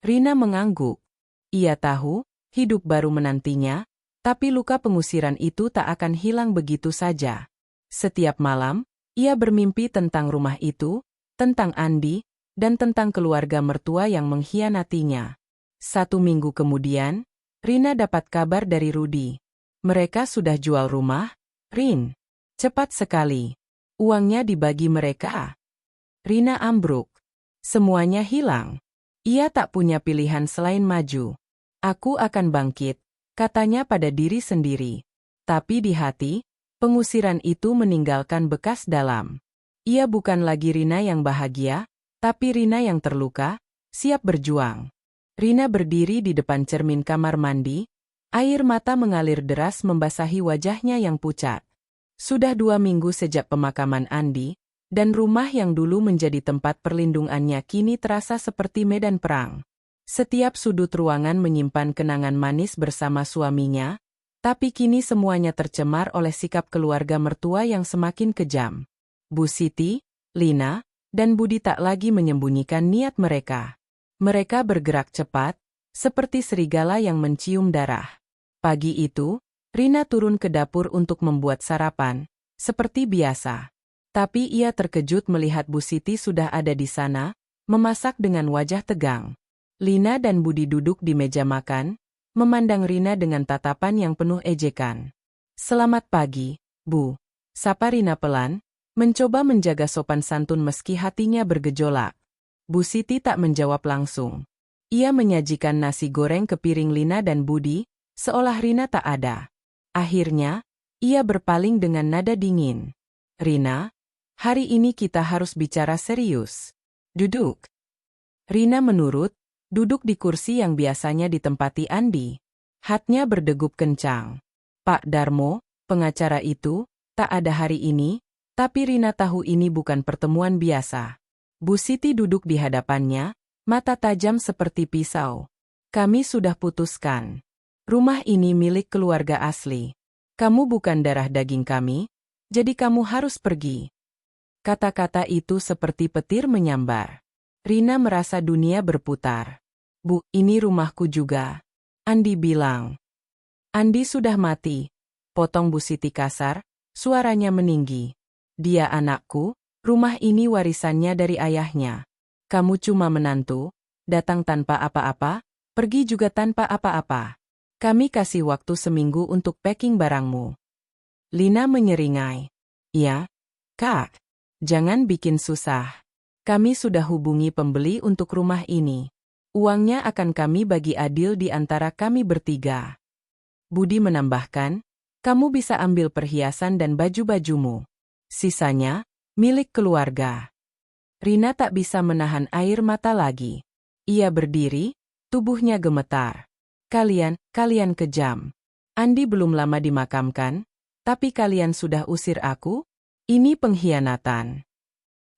Rina mengangguk. Ia tahu, hidup baru menantinya, tapi luka pengusiran itu tak akan hilang begitu saja. Setiap malam, ia bermimpi tentang rumah itu, tentang Andi, dan tentang keluarga mertua yang mengkhianatinya. 1 minggu kemudian, Rina dapat kabar dari Rudi. Mereka sudah jual rumah, Rin. Cepat sekali. Uangnya dibagi mereka. Rina ambruk. Semuanya hilang. Ia tak punya pilihan selain maju. Aku akan bangkit, katanya pada diri sendiri. Tapi di hati, pengusiran itu meninggalkan bekas dalam. Ia bukan lagi Rina yang bahagia, tapi Rina yang terluka, siap berjuang. Rina berdiri di depan cermin kamar mandi, air mata mengalir deras membasahi wajahnya yang pucat. Sudah 2 minggu sejak pemakaman Andi, dan rumah yang dulu menjadi tempat perlindungannya kini terasa seperti medan perang. Setiap sudut ruangan menyimpan kenangan manis bersama suaminya, tapi kini semuanya tercemar oleh sikap keluarga mertua yang semakin kejam. Bu Siti, Lina, dan Budi tak lagi menyembunyikan niat mereka. Mereka bergerak cepat, seperti serigala yang mencium darah. Pagi itu, Rina turun ke dapur untuk membuat sarapan, seperti biasa. Tapi ia terkejut melihat Bu Siti sudah ada di sana, memasak dengan wajah tegang. Lina dan Budi duduk di meja makan, memandang Rina dengan tatapan yang penuh ejekan. "Selamat pagi, Bu," sapa Rina pelan, mencoba menjaga sopan santun meski hatinya bergejolak. Bu Siti tak menjawab langsung. Ia menyajikan nasi goreng ke piring Lina dan Budi, seolah Rina tak ada. Akhirnya, ia berpaling dengan nada dingin. "Rina, hari ini kita harus bicara serius. Duduk." Rina menurut, duduk di kursi yang biasanya ditempati Andi. Hatinya berdegup kencang. Pak Darmo, pengacara itu, tak ada hari ini, tapi Rina tahu ini bukan pertemuan biasa. Bu Siti duduk di hadapannya, mata tajam seperti pisau. "Kami sudah putuskan. Rumah ini milik keluarga asli. Kamu bukan darah daging kami, jadi kamu harus pergi." Kata-kata itu seperti petir menyambar. Rina merasa dunia berputar. "Bu, ini rumahku juga," Andi bilang. "Andi sudah mati," potong Bu Siti kasar, suaranya meninggi. "Dia anakku. Rumah ini warisannya dari ayahnya. Kamu cuma menantu, datang tanpa apa-apa, pergi juga tanpa apa-apa. Kami kasih waktu 1 minggu untuk packing barangmu." Lina menyeringai. "Ya, Kak. Jangan bikin susah. Kami sudah hubungi pembeli untuk rumah ini. Uangnya akan kami bagi adil di antara kami bertiga." Budi menambahkan, "Kamu bisa ambil perhiasan dan baju-bajumu. Sisanya, milik keluarga." Rina tak bisa menahan air mata lagi. Ia berdiri, tubuhnya gemetar. Kalian kejam. Andi belum lama dimakamkan, tapi kalian sudah usir aku? Ini pengkhianatan."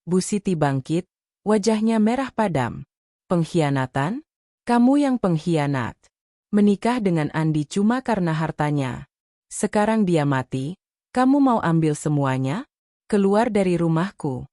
Bu Siti bangkit, wajahnya merah padam. "Pengkhianatan? Kamu yang pengkhianat. Menikah dengan Andi cuma karena hartanya. Sekarang dia mati, kamu mau ambil semuanya? Keluar dari rumahku."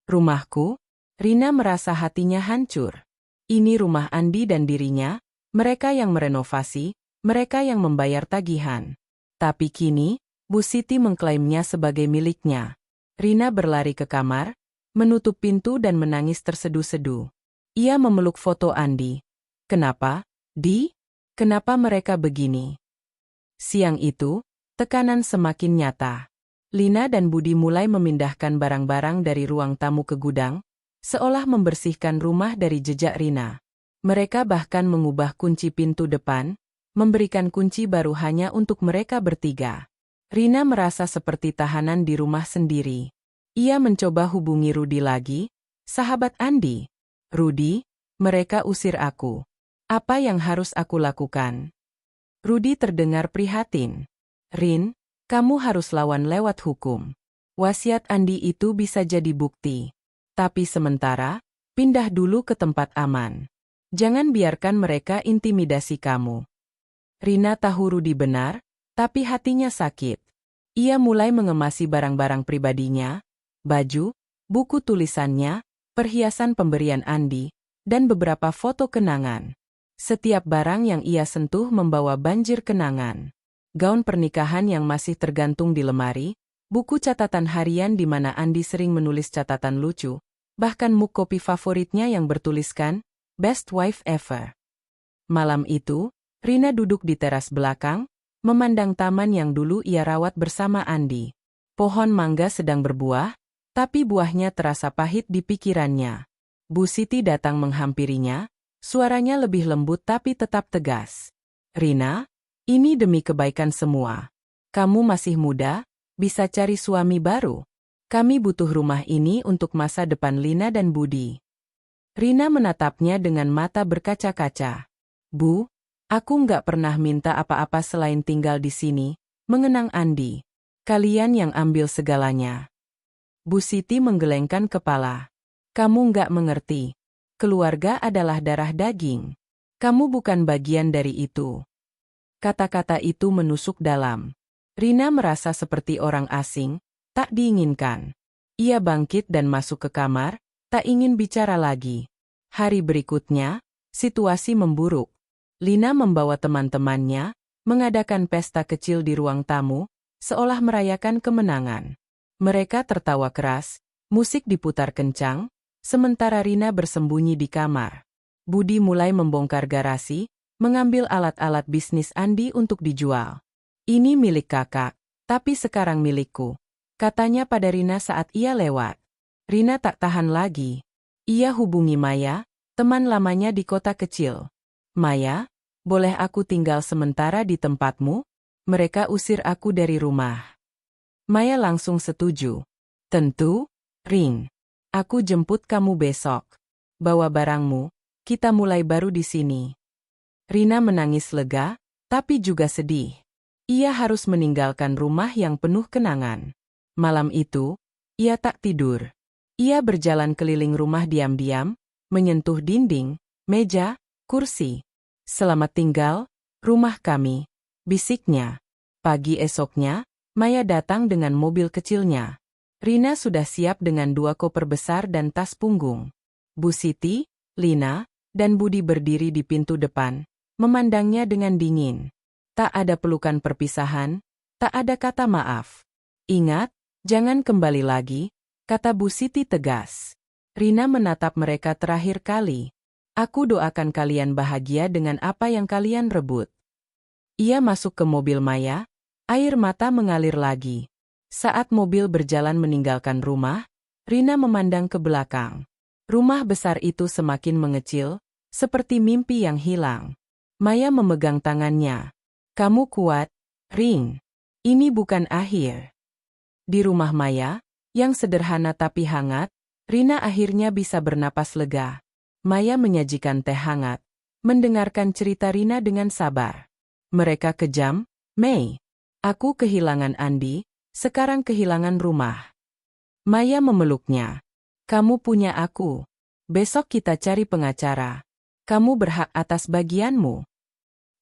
"Rumahku?" Rina merasa hatinya hancur. Ini rumah Andi dan dirinya, mereka yang merenovasi, mereka yang membayar tagihan. Tapi kini, Bu Siti mengklaimnya sebagai miliknya. Rina berlari ke kamar, menutup pintu dan menangis terseduh-seduh. Ia memeluk foto Andi. Kenapa, Di? Kenapa mereka begini? Siang itu, tekanan semakin nyata. Lina dan Budi mulai memindahkan barang-barang dari ruang tamu ke gudang, seolah membersihkan rumah dari jejak Rina. Mereka bahkan mengubah kunci pintu depan, memberikan kunci baru hanya untuk mereka bertiga. Rina merasa seperti tahanan di rumah sendiri. Ia mencoba hubungi Rudi lagi, sahabat Andi. "Rudi, mereka usir aku. Apa yang harus aku lakukan?" Rudi terdengar prihatin. "Rin, kamu harus lawan lewat hukum. Wasiat Andi itu bisa jadi bukti. Tapi sementara, pindah dulu ke tempat aman. Jangan biarkan mereka intimidasi kamu. Rina tahu Rudy benar, tapi hatinya sakit. Ia mulai mengemasi barang-barang pribadinya, baju, buku tulisannya, perhiasan pemberian Andi, dan beberapa foto kenangan. Setiap barang yang ia sentuh membawa banjir kenangan. Gaun pernikahan yang masih tergantung di lemari, buku catatan harian di mana Andi sering menulis catatan lucu, bahkan mug kopi favoritnya yang bertuliskan, Best Wife Ever. Malam itu, Rina duduk di teras belakang, memandang taman yang dulu ia rawat bersama Andi. Pohon mangga sedang berbuah, tapi buahnya terasa pahit di pikirannya. Bu Siti datang menghampirinya, suaranya lebih lembut tapi tetap tegas. Rina, ini demi kebaikan semua. Kamu masih muda, bisa cari suami baru. Kami butuh rumah ini untuk masa depan Lina dan Budi. Rina menatapnya dengan mata berkaca-kaca. Bu, aku nggak pernah minta apa-apa selain tinggal di sini, mengenang Andi. Kalian yang ambil segalanya. Bu Siti menggelengkan kepala. Kamu nggak mengerti. Keluarga adalah darah daging. Kamu bukan bagian dari itu. Kata-kata itu menusuk dalam. Rina merasa seperti orang asing, tak diinginkan. Ia bangkit dan masuk ke kamar, tak ingin bicara lagi. Hari berikutnya, situasi memburuk. Lina membawa teman-temannya, mengadakan pesta kecil di ruang tamu, seolah merayakan kemenangan. Mereka tertawa keras, musik diputar kencang, sementara Rina bersembunyi di kamar. Budi mulai membongkar garasi, mengambil alat-alat bisnis Andi untuk dijual. Ini milik kakak, tapi sekarang milikku, katanya pada Rina saat ia lewat. Rina tak tahan lagi. Ia hubungi Maya, teman lamanya di kota kecil. Maya, boleh aku tinggal sementara di tempatmu? Mereka usir aku dari rumah. Maya langsung setuju. Tentu, Rin. Aku jemput kamu besok. Bawa barangmu, kita mulai baru di sini. Rina menangis lega, tapi juga sedih. Ia harus meninggalkan rumah yang penuh kenangan. Malam itu, ia tak tidur. Ia berjalan keliling rumah diam-diam, menyentuh dinding, meja, kursi. Selamat tinggal, rumah kami, bisiknya. Pagi esoknya, Maya datang dengan mobil kecilnya. Rina sudah siap dengan 2 koper besar dan tas punggung. Bu Siti, Lina, dan Budi berdiri di pintu depan, memandangnya dengan dingin. Tak ada pelukan perpisahan, tak ada kata maaf. Ingat, jangan kembali lagi, kata Bu Siti tegas. Rina menatap mereka terakhir kali. Aku doakan kalian bahagia dengan apa yang kalian rebut. Ia masuk ke mobil Maya, air mata mengalir lagi. Saat mobil berjalan meninggalkan rumah, Rina memandang ke belakang. Rumah besar itu semakin mengecil, seperti mimpi yang hilang. Maya memegang tangannya. Kamu kuat, Rin. Ini bukan akhir. Di rumah Maya, yang sederhana tapi hangat, Rina akhirnya bisa bernapas lega. Maya menyajikan teh hangat, mendengarkan cerita Rina dengan sabar. Mereka kejam, Mei. Aku kehilangan Andi, sekarang kehilangan rumah. Maya memeluknya. Kamu punya aku. Besok kita cari pengacara. Kamu berhak atas bagianmu.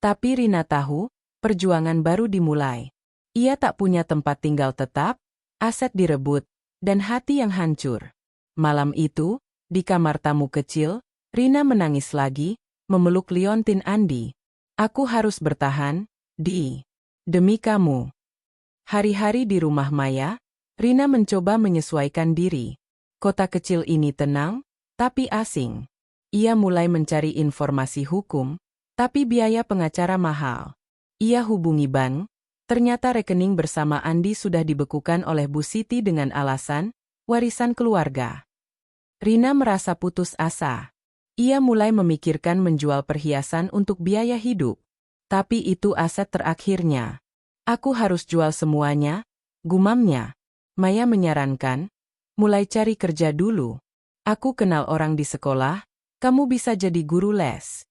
Tapi Rina tahu, perjuangan baru dimulai. Ia tak punya tempat tinggal tetap, aset direbut, dan hati yang hancur. Malam itu, di kamar tamu kecil, Rina menangis lagi, memeluk liontin Andi. Aku harus bertahan, Di. Demi kamu. Hari-hari di rumah Maya, Rina mencoba menyesuaikan diri. Kota kecil ini tenang, tapi asing. Ia mulai mencari informasi hukum, tapi biaya pengacara mahal. Ia hubungi bank, ternyata rekening bersama Andi sudah dibekukan oleh Bu Siti dengan alasan, warisan keluarga. Rina merasa putus asa. Ia mulai memikirkan menjual perhiasan untuk biaya hidup. Tapi itu aset terakhirnya. Aku harus jual semuanya, gumamnya. Maya menyarankan, mulai cari kerja dulu. Aku kenal orang di sekolah, kamu bisa jadi guru les.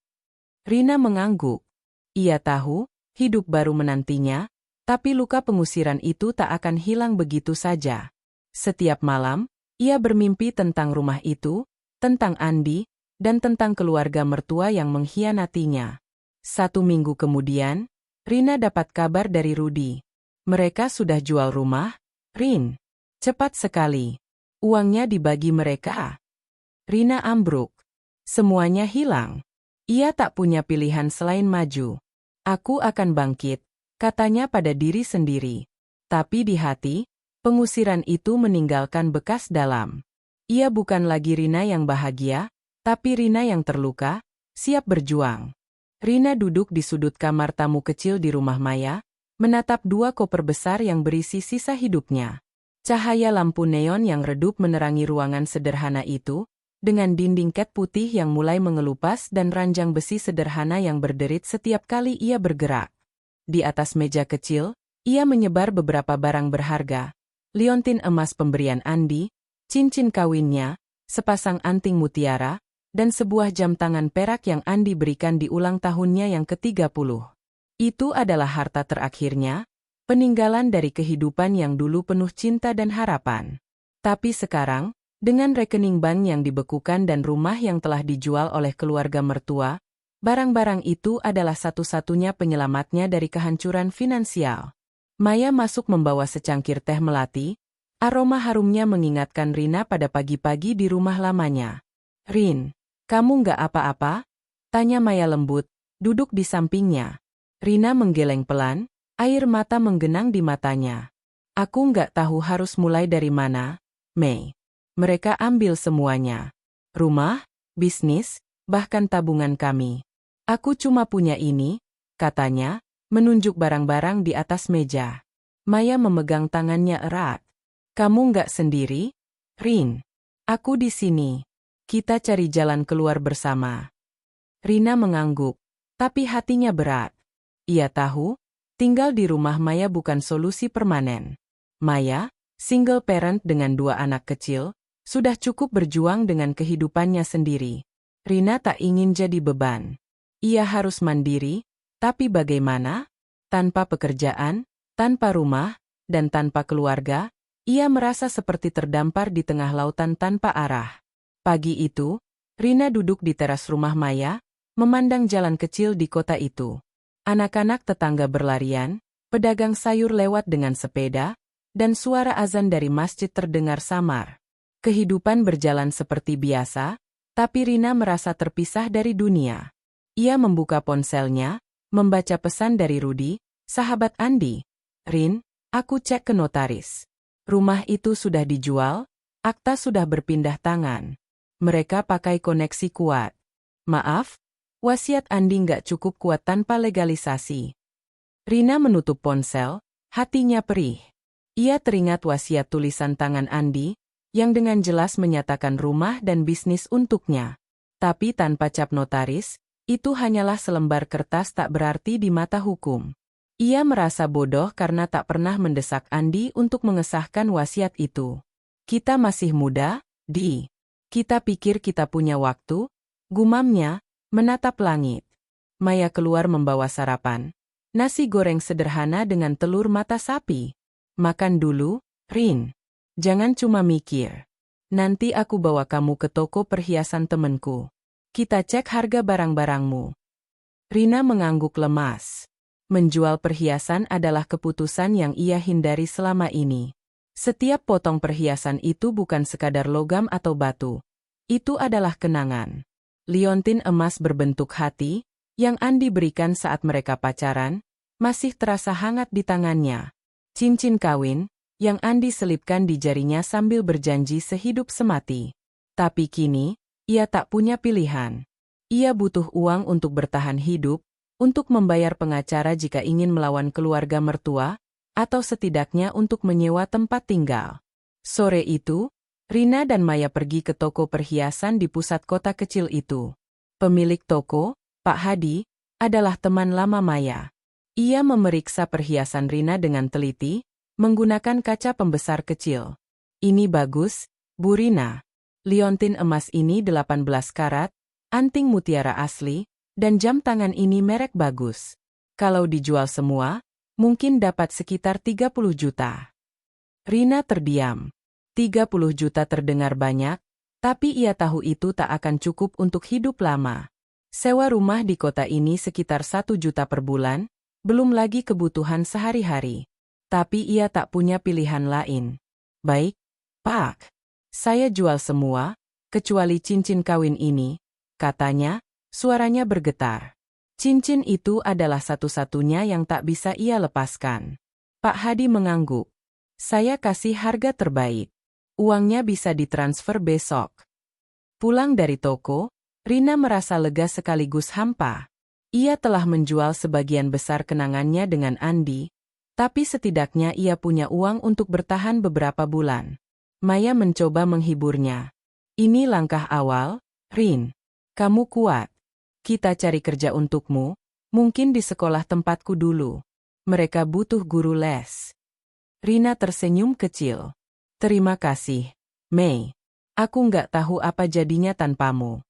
Rina mengangguk. Ia tahu, hidup baru menantinya, tapi luka pengusiran itu tak akan hilang begitu saja. Setiap malam, Ia bermimpi tentang rumah itu, tentang Andi, dan tentang keluarga mertua yang mengkhianatinya. 1 minggu kemudian, Rina dapat kabar dari Rudy. Mereka sudah jual rumah, Rin. Cepat sekali. Uangnya dibagi mereka. Rina ambruk. Semuanya hilang. Ia tak punya pilihan selain maju. Aku akan bangkit, katanya pada diri sendiri. Tapi di hati, pengusiran itu meninggalkan bekas dalam. Ia bukan lagi Rina yang bahagia, tapi Rina yang terluka, siap berjuang. Rina duduk di sudut kamar tamu kecil di rumah Maya, menatap 2 koper besar yang berisi sisa hidupnya. Cahaya lampu neon yang redup menerangi ruangan sederhana itu, dengan dinding cat putih yang mulai mengelupas dan ranjang besi sederhana yang berderit setiap kali ia bergerak. Di atas meja kecil, ia menyebar beberapa barang berharga. Liontin emas pemberian Andi, cincin kawinnya, sepasang anting mutiara, dan sebuah jam tangan perak yang Andi berikan di ulang tahunnya yang ke-30. Itu adalah harta terakhirnya, peninggalan dari kehidupan yang dulu penuh cinta dan harapan. Tapi sekarang, dengan rekening bank yang dibekukan dan rumah yang telah dijual oleh keluarga mertua, barang-barang itu adalah satu-satunya penyelamatnya dari kehancuran finansial. Maya masuk membawa secangkir teh melati, aroma harumnya mengingatkan Rina pada pagi-pagi di rumah lamanya. Rin, kamu nggak apa-apa? Tanya Maya lembut, duduk di sampingnya. Rina menggeleng pelan, air mata menggenang di matanya. Aku nggak tahu harus mulai dari mana, Mei. Mereka ambil semuanya. Rumah, bisnis, bahkan tabungan kami. Aku cuma punya ini, katanya, menunjuk barang-barang di atas meja. Maya memegang tangannya erat. Kamu nggak sendiri, Rin. Aku di sini. Kita cari jalan keluar bersama. Rina mengangguk, tapi hatinya berat. Ia tahu, tinggal di rumah Maya bukan solusi permanen. Maya, single parent dengan 2 anak kecil, sudah cukup berjuang dengan kehidupannya sendiri. Rina tak ingin jadi beban. Ia harus mandiri, tapi bagaimana? Tanpa pekerjaan, tanpa rumah, dan tanpa keluarga, ia merasa seperti terdampar di tengah lautan tanpa arah. Pagi itu, Rina duduk di teras rumah Maya, memandang jalan kecil di kota itu. Anak-anak tetangga berlarian, pedagang sayur lewat dengan sepeda, dan suara azan dari masjid terdengar samar. Kehidupan berjalan seperti biasa, tapi Rina merasa terpisah dari dunia. Ia membuka ponselnya, membaca pesan dari Rudy, sahabat Andi. Rin, aku cek ke notaris. Rumah itu sudah dijual, akta sudah berpindah tangan. Mereka pakai koneksi kuat. Maaf, wasiat Andi nggak cukup kuat tanpa legalisasi. Rina menutup ponsel, hatinya perih. Ia teringat wasiat tulisan tangan Andi, yang dengan jelas menyatakan rumah dan bisnis untuknya. Tapi tanpa cap notaris, itu hanyalah selembar kertas tak berarti di mata hukum. Ia merasa bodoh karena tak pernah mendesak Andi untuk mengesahkan wasiat itu. Kita masih muda, Di. Kita pikir kita punya waktu, gumamnya, menatap langit. Maya keluar membawa sarapan. Nasi goreng sederhana dengan telur mata sapi. Makan dulu, Rin. Jangan cuma mikir. Nanti aku bawa kamu ke toko perhiasan temenku. Kita cek harga barang-barangmu. Rina mengangguk lemas. Menjual perhiasan adalah keputusan yang ia hindari selama ini. Setiap potong perhiasan itu bukan sekadar logam atau batu. Itu adalah kenangan. Liontin emas berbentuk hati, yang Andi berikan saat mereka pacaran, masih terasa hangat di tangannya. Cincin kawin, yang Andi selipkan di jarinya sambil berjanji sehidup semati. Tapi kini, ia tak punya pilihan. Ia butuh uang untuk bertahan hidup, untuk membayar pengacara jika ingin melawan keluarga mertua, atau setidaknya untuk menyewa tempat tinggal. Sore itu, Rina dan Maya pergi ke toko perhiasan di pusat kota kecil itu. Pemilik toko, Pak Hadi, adalah teman lama Maya. Ia memeriksa perhiasan Rina dengan teliti, menggunakan kaca pembesar kecil. Ini bagus, Bu Rina. Liontin emas ini 18 karat, anting mutiara asli, dan jam tangan ini merek bagus. Kalau dijual semua, mungkin dapat sekitar 30 juta. Rina terdiam. 30 juta terdengar banyak, tapi ia tahu itu tak akan cukup untuk hidup lama. Sewa rumah di kota ini sekitar 1 juta per bulan, belum lagi kebutuhan sehari-hari. Tapi ia tak punya pilihan lain. Baik, Pak. Saya jual semua, kecuali cincin kawin ini, katanya, suaranya bergetar. Cincin itu adalah satu-satunya yang tak bisa ia lepaskan. Pak Hadi mengangguk. Saya kasih harga terbaik. Uangnya bisa ditransfer besok. Pulang dari toko, Rina merasa lega sekaligus hampa. Ia telah menjual sebagian besar kenangannya dengan Andi, tapi setidaknya ia punya uang untuk bertahan beberapa bulan. Maya mencoba menghiburnya. Ini langkah awal, Rin. Kamu kuat. Kita cari kerja untukmu, mungkin di sekolah tempatku dulu. Mereka butuh guru les. Rina tersenyum kecil. Terima kasih, Mei. Aku nggak tahu apa jadinya tanpamu.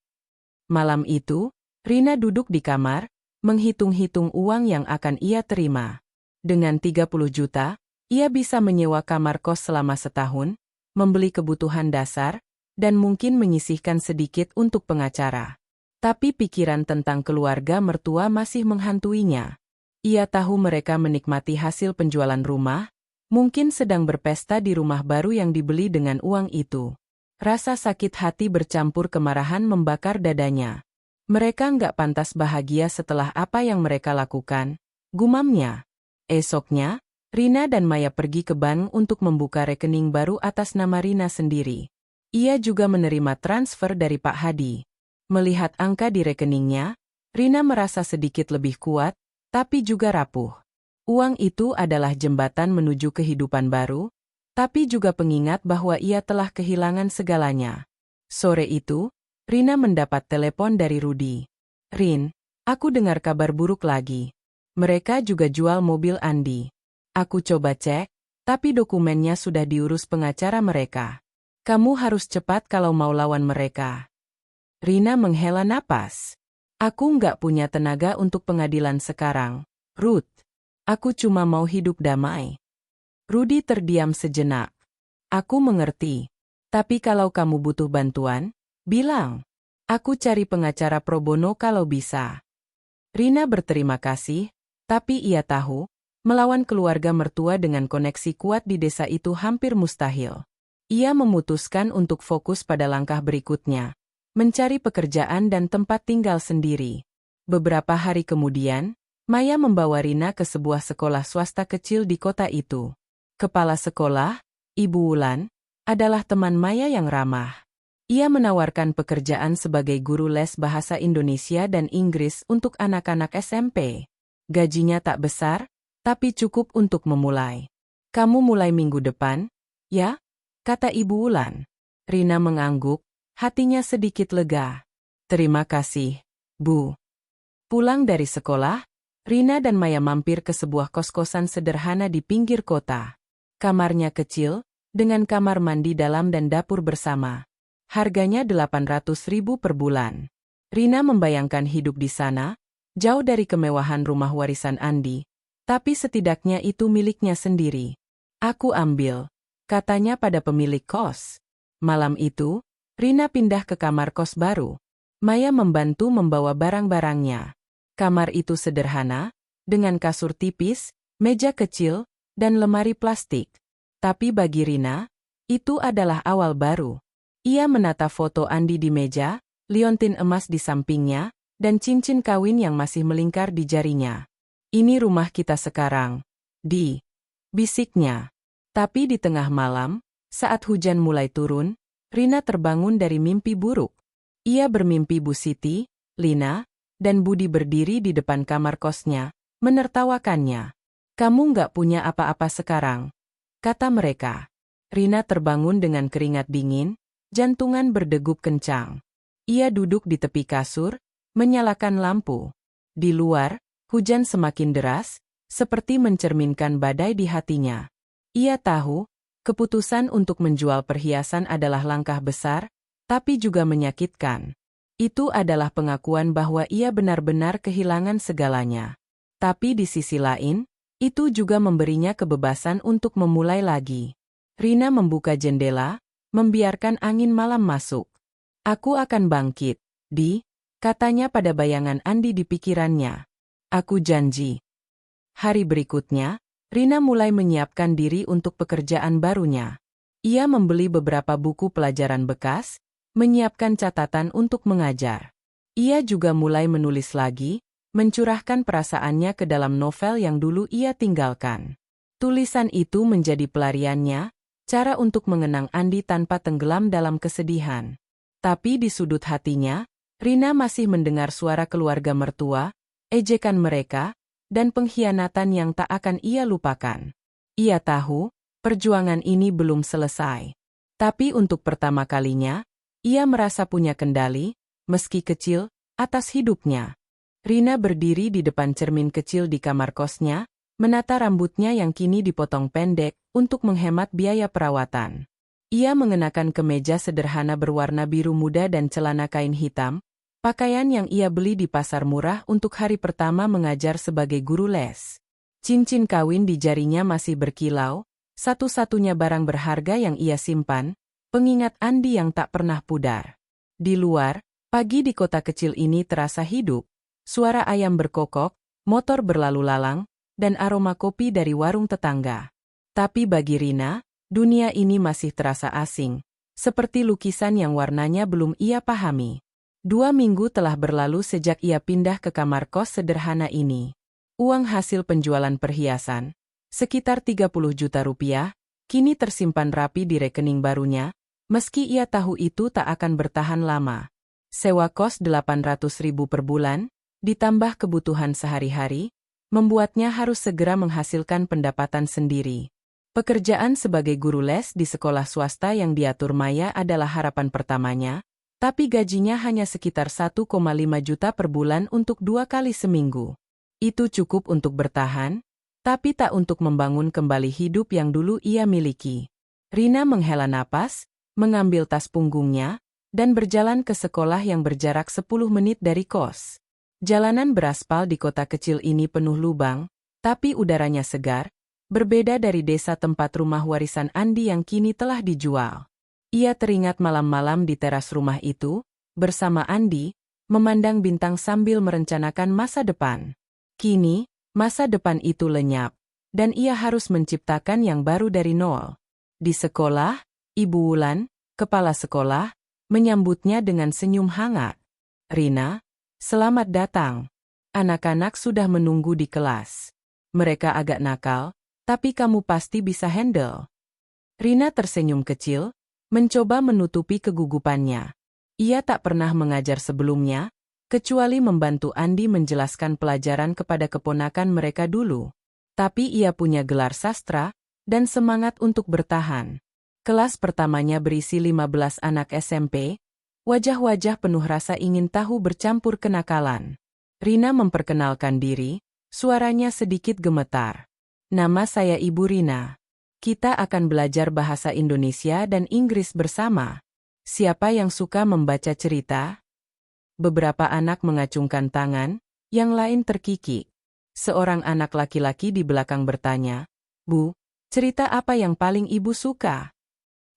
Malam itu, Rina duduk di kamar, menghitung-hitung uang yang akan ia terima. Dengan 30 juta, ia bisa menyewa kamar kos selama setahun, membeli kebutuhan dasar, dan mungkin menyisihkan sedikit untuk pengacara. Tapi pikiran tentang keluarga mertua masih menghantuinya. Ia tahu mereka menikmati hasil penjualan rumah, mungkin sedang berpesta di rumah baru yang dibeli dengan uang itu. Rasa sakit hati bercampur kemarahan membakar dadanya. Mereka nggak pantas bahagia setelah apa yang mereka lakukan, gumamnya. Esoknya, Rina dan Maya pergi ke bank untuk membuka rekening baru atas nama Rina sendiri. Ia juga menerima transfer dari Pak Hadi. Melihat angka di rekeningnya, Rina merasa sedikit lebih kuat, tapi juga rapuh. Uang itu adalah jembatan menuju kehidupan baru, tapi juga pengingat bahwa ia telah kehilangan segalanya. Sore itu, Rina mendapat telepon dari Rudy. Rin, aku dengar kabar buruk lagi. Mereka juga jual mobil Andi. Aku coba cek, tapi dokumennya sudah diurus pengacara mereka. Kamu harus cepat kalau mau lawan mereka. Rina menghela napas. Aku nggak punya tenaga untuk pengadilan sekarang, Ruth. Aku cuma mau hidup damai. Rudy terdiam sejenak. Aku mengerti. Tapi kalau kamu butuh bantuan, bilang. Aku cari pengacara pro bono kalau bisa. Rina berterima kasih, tapi ia tahu, melawan keluarga mertua dengan koneksi kuat di desa itu hampir mustahil. Ia memutuskan untuk fokus pada langkah berikutnya, mencari pekerjaan dan tempat tinggal sendiri. Beberapa hari kemudian, Maya membawa Rina ke sebuah sekolah swasta kecil di kota itu. Kepala sekolah, Ibu Wulan, adalah teman Maya yang ramah. Ia menawarkan pekerjaan sebagai guru les bahasa Indonesia dan Inggris untuk anak-anak SMP. Gajinya tak besar, tapi cukup untuk memulai. Kamu mulai minggu depan, ya? Kata Ibu Wulan. Rina mengangguk, hatinya sedikit lega. Terima kasih, Bu. Pulang dari sekolah, Rina dan Maya mampir ke sebuah kos-kosan sederhana di pinggir kota. Kamarnya kecil, dengan kamar mandi dalam dan dapur bersama. Harganya 800.000 per bulan. Rina membayangkan hidup di sana, jauh dari kemewahan rumah warisan Andi, tapi setidaknya itu miliknya sendiri. Aku ambil, katanya pada pemilik kos. Malam itu, Rina pindah ke kamar kos baru. Maya membantu membawa barang-barangnya. Kamar itu sederhana, dengan kasur tipis, meja kecil, dan lemari plastik. Tapi bagi Rina, itu adalah awal baru. Ia menata foto Andi di meja, liontin emas di sampingnya, dan cincin kawin yang masih melingkar di jarinya. Ini rumah kita sekarang, bisiknya. Tapi di tengah malam, saat hujan mulai turun, Rina terbangun dari mimpi buruk. Ia bermimpi Bu Siti, Lina, dan Budi berdiri di depan kamar kosnya, menertawakannya. Kamu nggak punya apa-apa sekarang, kata mereka. Rina terbangun dengan keringat dingin, jantungan berdegup kencang. Ia duduk di tepi kasur, menyalakan lampu. Di luar, hujan semakin deras, seperti mencerminkan badai di hatinya. Ia tahu, keputusan untuk menjual perhiasan adalah langkah besar, tapi juga menyakitkan. Itu adalah pengakuan bahwa ia benar-benar kehilangan segalanya. Tapi di sisi lain, itu juga memberinya kebebasan untuk memulai lagi. Rina membuka jendela, membiarkan angin malam masuk. Aku akan bangkit, katanya pada bayangan Andi di pikirannya. Aku janji. Hari berikutnya, Rina mulai menyiapkan diri untuk pekerjaan barunya. Ia membeli beberapa buku pelajaran bekas, menyiapkan catatan untuk mengajar. Ia juga mulai menulis lagi, mencurahkan perasaannya ke dalam novel yang dulu ia tinggalkan. Tulisan itu menjadi pelariannya, cara untuk mengenang Andi tanpa tenggelam dalam kesedihan. Tapi di sudut hatinya, Rina masih mendengar suara keluarga mertua, ejekan mereka, dan pengkhianatan yang tak akan ia lupakan. Ia tahu, perjuangan ini belum selesai. Tapi untuk pertama kalinya, ia merasa punya kendali, meski kecil, atas hidupnya. Rina berdiri di depan cermin kecil di kamar kosnya, menata rambutnya yang kini dipotong pendek untuk menghemat biaya perawatan. Ia mengenakan kemeja sederhana berwarna biru muda dan celana kain hitam, pakaian yang ia beli di pasar murah untuk hari pertama mengajar sebagai guru les. Cincin kawin di jarinya masih berkilau, satu-satunya barang berharga yang ia simpan, pengingat Andi yang tak pernah pudar. Di luar, pagi di kota kecil ini terasa hidup, suara ayam berkokok, motor berlalu lalang, dan aroma kopi dari warung tetangga. Tapi bagi Rina, dunia ini masih terasa asing, seperti lukisan yang warnanya belum ia pahami. 2 minggu telah berlalu sejak ia pindah ke kamar kos sederhana ini. Uang hasil penjualan perhiasan, sekitar 30 juta rupiah, kini tersimpan rapi di rekening barunya, meski ia tahu itu tak akan bertahan lama. Sewa kos 800.000 per bulan, ditambah kebutuhan sehari-hari, membuatnya harus segera menghasilkan pendapatan sendiri. Pekerjaan sebagai guru les di sekolah swasta yang diatur Maya adalah harapan pertamanya, tapi gajinya hanya sekitar 1,5 juta per bulan untuk 2 kali seminggu. Itu cukup untuk bertahan, tapi tak untuk membangun kembali hidup yang dulu ia miliki. Rina menghela napas, mengambil tas punggungnya, dan berjalan ke sekolah yang berjarak 10 menit dari kos. Jalanan beraspal di kota kecil ini penuh lubang, tapi udaranya segar, berbeda dari desa tempat rumah warisan Andi yang kini telah dijual. Ia teringat malam-malam di teras rumah itu, bersama Andi, memandang bintang sambil merencanakan masa depan. Kini, masa depan itu lenyap, dan ia harus menciptakan yang baru dari nol. Di sekolah, Ibu Wulan, kepala sekolah, menyambutnya dengan senyum hangat. Rina, selamat datang. Anak-anak sudah menunggu di kelas. Mereka agak nakal, tapi kamu pasti bisa handle. Rina tersenyum kecil, mencoba menutupi kegugupannya. Ia tak pernah mengajar sebelumnya, kecuali membantu Andi menjelaskan pelajaran kepada keponakan mereka dulu. Tapi ia punya gelar sastra, dan semangat untuk bertahan. Kelas pertamanya berisi 15 anak SMP, wajah-wajah penuh rasa ingin tahu bercampur kenakalan. Rina memperkenalkan diri, suaranya sedikit gemetar. Nama saya Ibu Rina. Kita akan belajar bahasa Indonesia dan Inggris bersama. Siapa yang suka membaca cerita? Beberapa anak mengacungkan tangan, yang lain terkikik. Seorang anak laki-laki di belakang bertanya, "Bu, cerita apa yang paling Ibu suka?"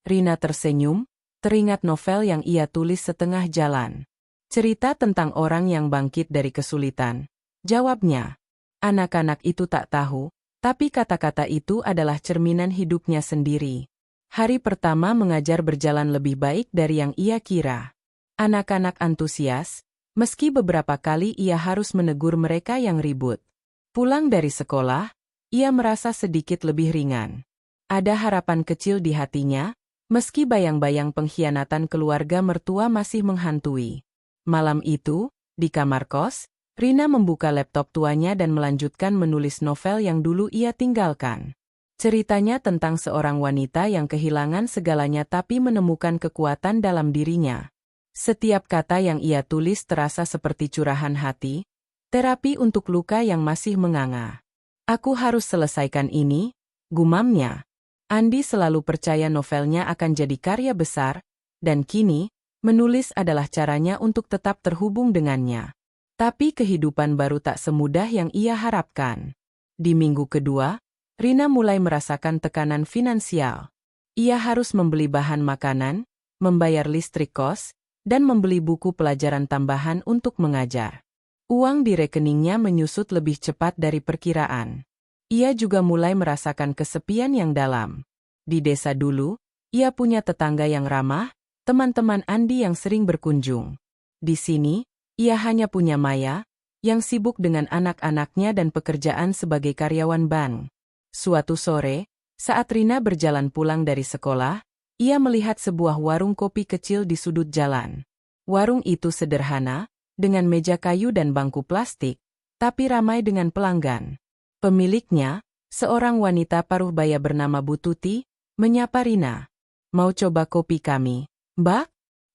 Rina tersenyum, teringat novel yang ia tulis setengah jalan. Cerita tentang orang yang bangkit dari kesulitan. Jawabnya. Anak-anak itu tak tahu, tapi kata-kata itu adalah cerminan hidupnya sendiri. Hari pertama mengajar berjalan lebih baik dari yang ia kira. Anak-anak antusias, meski beberapa kali ia harus menegur mereka yang ribut. Pulang dari sekolah, ia merasa sedikit lebih ringan. Ada harapan kecil di hatinya, meski bayang-bayang pengkhianatan keluarga mertua masih menghantui. Malam itu, di kamar kos, Rina membuka laptop tuanya dan melanjutkan menulis novel yang dulu ia tinggalkan. Ceritanya tentang seorang wanita yang kehilangan segalanya tapi menemukan kekuatan dalam dirinya. Setiap kata yang ia tulis terasa seperti curahan hati, terapi untuk luka yang masih menganga. Aku harus selesaikan ini, gumamnya. Andi selalu percaya novelnya akan jadi karya besar, dan kini, menulis adalah caranya untuk tetap terhubung dengannya. Tapi kehidupan baru tak semudah yang ia harapkan. Di minggu kedua, Rina mulai merasakan tekanan finansial. Ia harus membeli bahan makanan, membayar listrik kos, dan membeli buku pelajaran tambahan untuk mengajar. Uang di rekeningnya menyusut lebih cepat dari perkiraan. Ia juga mulai merasakan kesepian yang dalam. Di desa dulu, ia punya tetangga yang ramah, teman-teman Andi yang sering berkunjung. Di sini, ia hanya punya Maya, yang sibuk dengan anak-anaknya dan pekerjaan sebagai karyawan bank. Suatu sore, saat Rina berjalan pulang dari sekolah, ia melihat sebuah warung kopi kecil di sudut jalan. Warung itu sederhana, dengan meja kayu dan bangku plastik, tapi ramai dengan pelanggan. Pemiliknya, seorang wanita paruh baya bernama Bu Tuti, menyapa Rina. "Mau coba kopi kami, Mbak?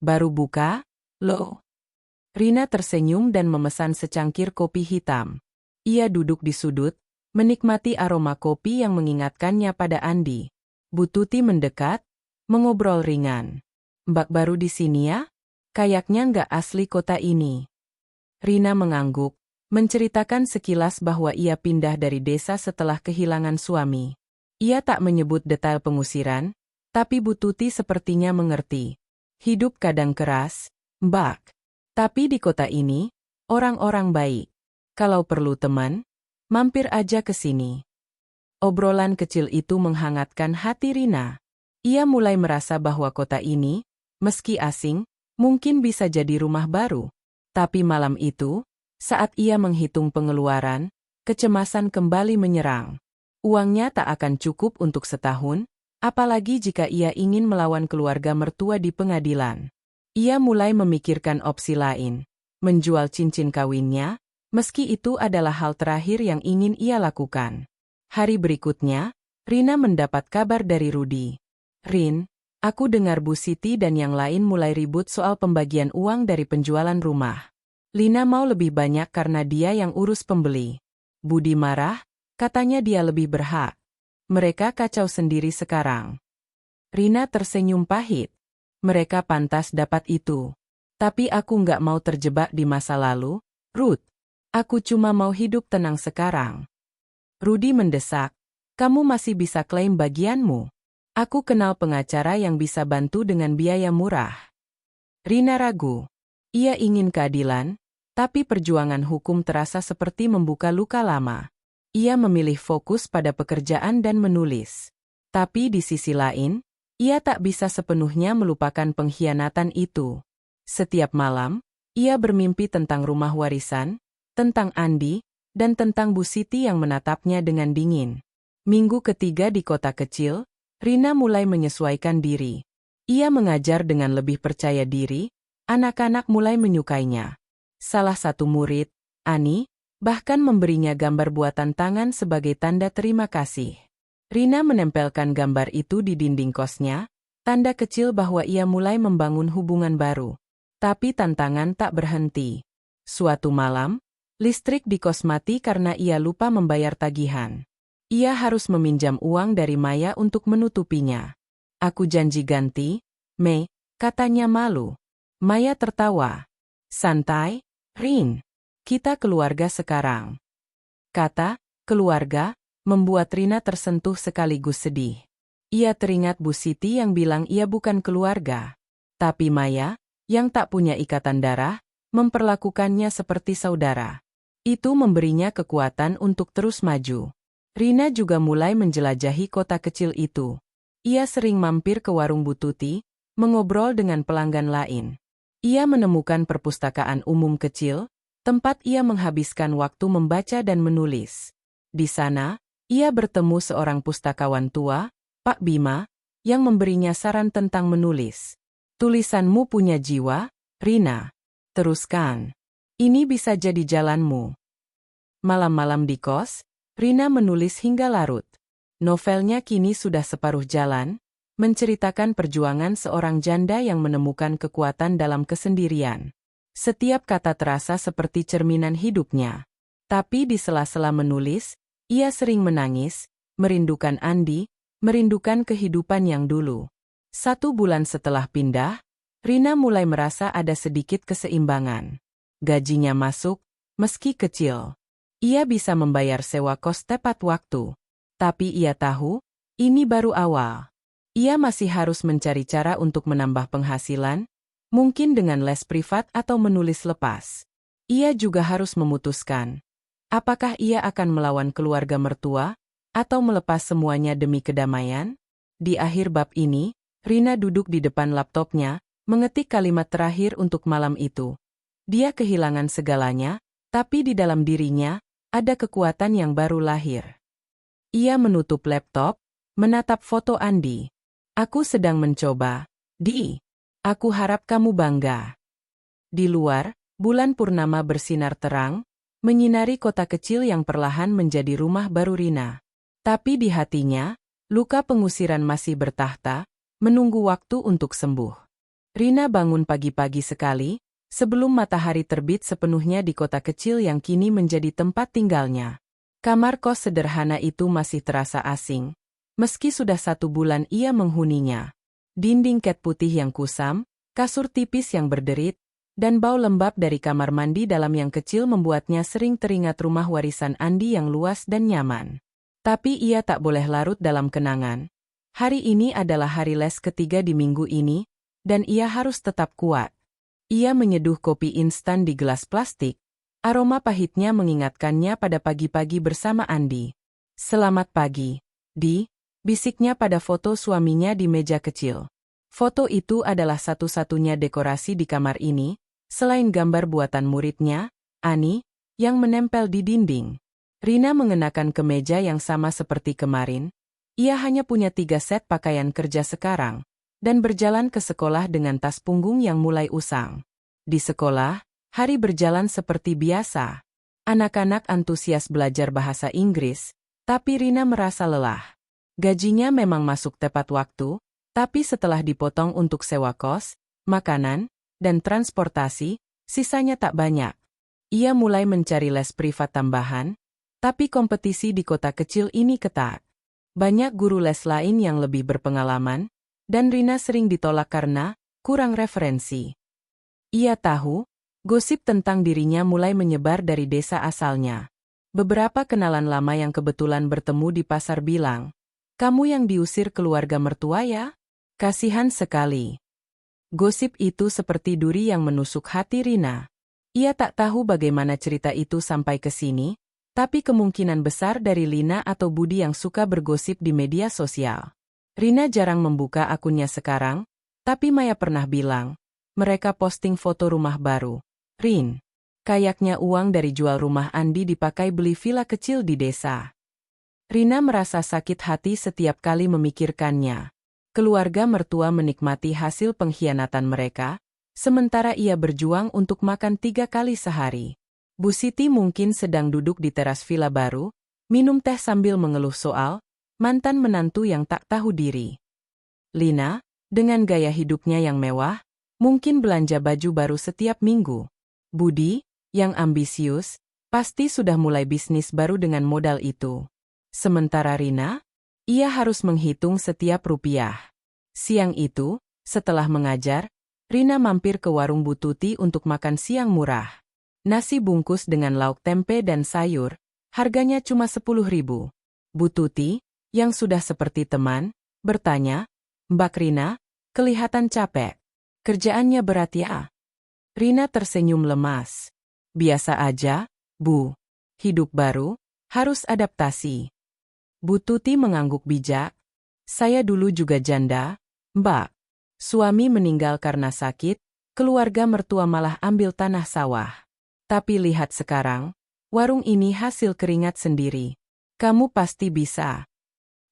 Baru buka? Loh." Rina tersenyum dan memesan secangkir kopi hitam. Ia duduk di sudut, menikmati aroma kopi yang mengingatkannya pada Andi. Bu Tuti mendekat, mengobrol ringan. "Mbak baru di sini ya? Kayaknya nggak asli kota ini." Rina mengangguk, menceritakan sekilas bahwa ia pindah dari desa setelah kehilangan suami. Ia tak menyebut detail pengusiran, tapi Bu Tuti sepertinya mengerti. "Hidup kadang keras, Mbak. Tapi di kota ini, orang-orang baik. Kalau perlu teman, mampir aja ke sini." Obrolan kecil itu menghangatkan hati Rina. Ia mulai merasa bahwa kota ini, meski asing, mungkin bisa jadi rumah baru. Tapi malam itu, saat ia menghitung pengeluaran, kecemasan kembali menyerang. Uangnya tak akan cukup untuk setahun, apalagi jika ia ingin melawan keluarga mertua di pengadilan. Ia mulai memikirkan opsi lain, menjual cincin kawinnya, meski itu adalah hal terakhir yang ingin ia lakukan. Hari berikutnya, Rina mendapat kabar dari Rudi. "Rin, aku dengar Bu Siti dan yang lain mulai ribut soal pembagian uang dari penjualan rumah. Lina mau lebih banyak karena dia yang urus pembeli. Budi marah, katanya dia lebih berhak. Mereka kacau sendiri sekarang." Rina tersenyum pahit. "Mereka pantas dapat itu. Tapi aku nggak mau terjebak di masa lalu, Ruth. Aku cuma mau hidup tenang sekarang." Rudi mendesak, "Kamu masih bisa klaim bagianmu. Aku kenal pengacara yang bisa bantu dengan biaya murah." Rina ragu. Ia ingin keadilan, tapi perjuangan hukum terasa seperti membuka luka lama. Ia memilih fokus pada pekerjaan dan menulis. Tapi di sisi lain, ia tak bisa sepenuhnya melupakan pengkhianatan itu. Setiap malam, ia bermimpi tentang rumah warisan, tentang Andi, dan tentang Bu Siti yang menatapnya dengan dingin. Minggu ketiga di kota kecil, Rina mulai menyesuaikan diri. Ia mengajar dengan lebih percaya diri, anak-anak mulai menyukainya. Salah satu murid, Ani, bahkan memberinya gambar buatan tangan sebagai tanda terima kasih. Rina menempelkan gambar itu di dinding kosnya, tanda kecil bahwa ia mulai membangun hubungan baru. Tapi tantangan tak berhenti. Suatu malam, listrik di kos mati karena ia lupa membayar tagihan. Ia harus meminjam uang dari Maya untuk menutupinya. "Aku janji ganti, Mei," katanya malu. Maya tertawa. "Santai, Rin. Kita keluarga sekarang." Kata keluarga membuat Rina tersentuh sekaligus sedih. Ia teringat Bu Siti yang bilang ia bukan keluarga. Tapi Maya, yang tak punya ikatan darah, memperlakukannya seperti saudara. Itu memberinya kekuatan untuk terus maju. Rina juga mulai menjelajahi kota kecil itu. Ia sering mampir ke warung Bu Tuti, mengobrol dengan pelanggan lain. Ia menemukan perpustakaan umum kecil, tempat ia menghabiskan waktu membaca dan menulis. Di sana, ia bertemu seorang pustakawan tua, Pak Bima, yang memberinya saran tentang menulis. "Tulisanmu punya jiwa, Rina. Teruskan. Ini bisa jadi jalanmu." Malam-malam di kos, Rina menulis hingga larut. Novelnya kini sudah separuh jalan, menceritakan perjuangan seorang janda yang menemukan kekuatan dalam kesendirian. Setiap kata terasa seperti cerminan hidupnya. Tapi di sela-sela menulis, ia sering menangis, merindukan Andi, merindukan kehidupan yang dulu. 1 bulan setelah pindah, Rina mulai merasa ada sedikit keseimbangan. Gajinya masuk, meski kecil. Ia bisa membayar sewa kos tepat waktu. Tapi ia tahu, ini baru awal. Ia masih harus mencari cara untuk menambah penghasilan, mungkin dengan les privat atau menulis lepas. Ia juga harus memutuskan, apakah ia akan melawan keluarga mertua, atau melepas semuanya demi kedamaian? Di akhir bab ini, Rina duduk di depan laptopnya, mengetik kalimat terakhir untuk malam itu. Dia kehilangan segalanya, tapi di dalam dirinya, ada kekuatan yang baru lahir. Ia menutup laptop, menatap foto Andi. Aku sedang mencoba, Di. Aku harap kamu bangga. Di luar, bulan purnama bersinar terang, menyinari kota kecil yang perlahan menjadi rumah baru Rina. Tapi di hatinya, luka pengusiran masih bertahta, menunggu waktu untuk sembuh. Rina bangun pagi-pagi sekali, sebelum matahari terbit sepenuhnya di kota kecil yang kini menjadi tempat tinggalnya. Kamar kos sederhana itu masih terasa asing, meski sudah 1 bulan ia menghuninya. Dinding cat putih yang kusam, kasur tipis yang berderit, dan bau lembab dari kamar mandi dalam yang kecil membuatnya sering teringat rumah warisan Andi yang luas dan nyaman. Tapi ia tak boleh larut dalam kenangan. Hari ini adalah hari les ketiga di minggu ini, dan ia harus tetap kuat. Ia menyeduh kopi instan di gelas plastik. Aroma pahitnya mengingatkannya pada pagi-pagi bersama Andi. Selamat pagi, Di, bisiknya pada foto suaminya di meja kecil. Foto itu adalah satu-satunya dekorasi di kamar ini, selain gambar buatan muridnya, Ani, yang menempel di dinding. Rina mengenakan kemeja yang sama seperti kemarin. Ia hanya punya 3 set pakaian kerja sekarang, dan berjalan ke sekolah dengan tas punggung yang mulai usang. Di sekolah, hari berjalan seperti biasa. Anak-anak antusias belajar bahasa Inggris, tapi Rina merasa lelah. Gajinya memang masuk tepat waktu, tapi setelah dipotong untuk sewa kos, makanan, dan transportasi, sisanya tak banyak. Ia mulai mencari les privat tambahan, tapi kompetisi di kota kecil ini ketat. Banyak guru les lain yang lebih berpengalaman, dan Rina sering ditolak karena kurang referensi. Ia tahu, gosip tentang dirinya mulai menyebar dari desa asalnya. Beberapa kenalan lama yang kebetulan bertemu di pasar bilang, "Kamu yang diusir keluarga mertua ya?" Kasihan sekali. Gosip itu seperti duri yang menusuk hati Rina. Ia tak tahu bagaimana cerita itu sampai ke sini, tapi kemungkinan besar dari Lina atau Budi yang suka bergosip di media sosial. Rina jarang membuka akunnya sekarang, tapi Maya pernah bilang, mereka posting foto rumah baru. Rin, kayaknya uang dari jual rumah Andi dipakai beli villa kecil di desa. Rina merasa sakit hati setiap kali memikirkannya. Keluarga mertua menikmati hasil pengkhianatan mereka, sementara ia berjuang untuk makan 3 kali sehari. Bu Siti mungkin sedang duduk di teras villa baru, minum teh sambil mengeluh soal mantan menantu yang tak tahu diri. Lina, dengan gaya hidupnya yang mewah, mungkin belanja baju baru setiap minggu. Budi, yang ambisius, pasti sudah mulai bisnis baru dengan modal itu. Sementara Rina, ia harus menghitung setiap rupiah. Siang itu, setelah mengajar, Rina mampir ke warung Bu Tuti untuk makan siang murah. Nasi bungkus dengan lauk tempe dan sayur, harganya cuma 10.000. Bu Tuti, yang sudah seperti teman, bertanya, "Mbak Rina, kelihatan capek. Kerjaannya berat ya?" Rina tersenyum lemas. "Biasa aja, Bu. Hidup baru, harus adaptasi." Bu Tuti mengangguk bijak. "Saya dulu juga janda, Mbak. Suami meninggal karena sakit, keluarga mertua malah ambil tanah sawah. Tapi lihat sekarang, warung ini hasil keringat sendiri. Kamu pasti bisa."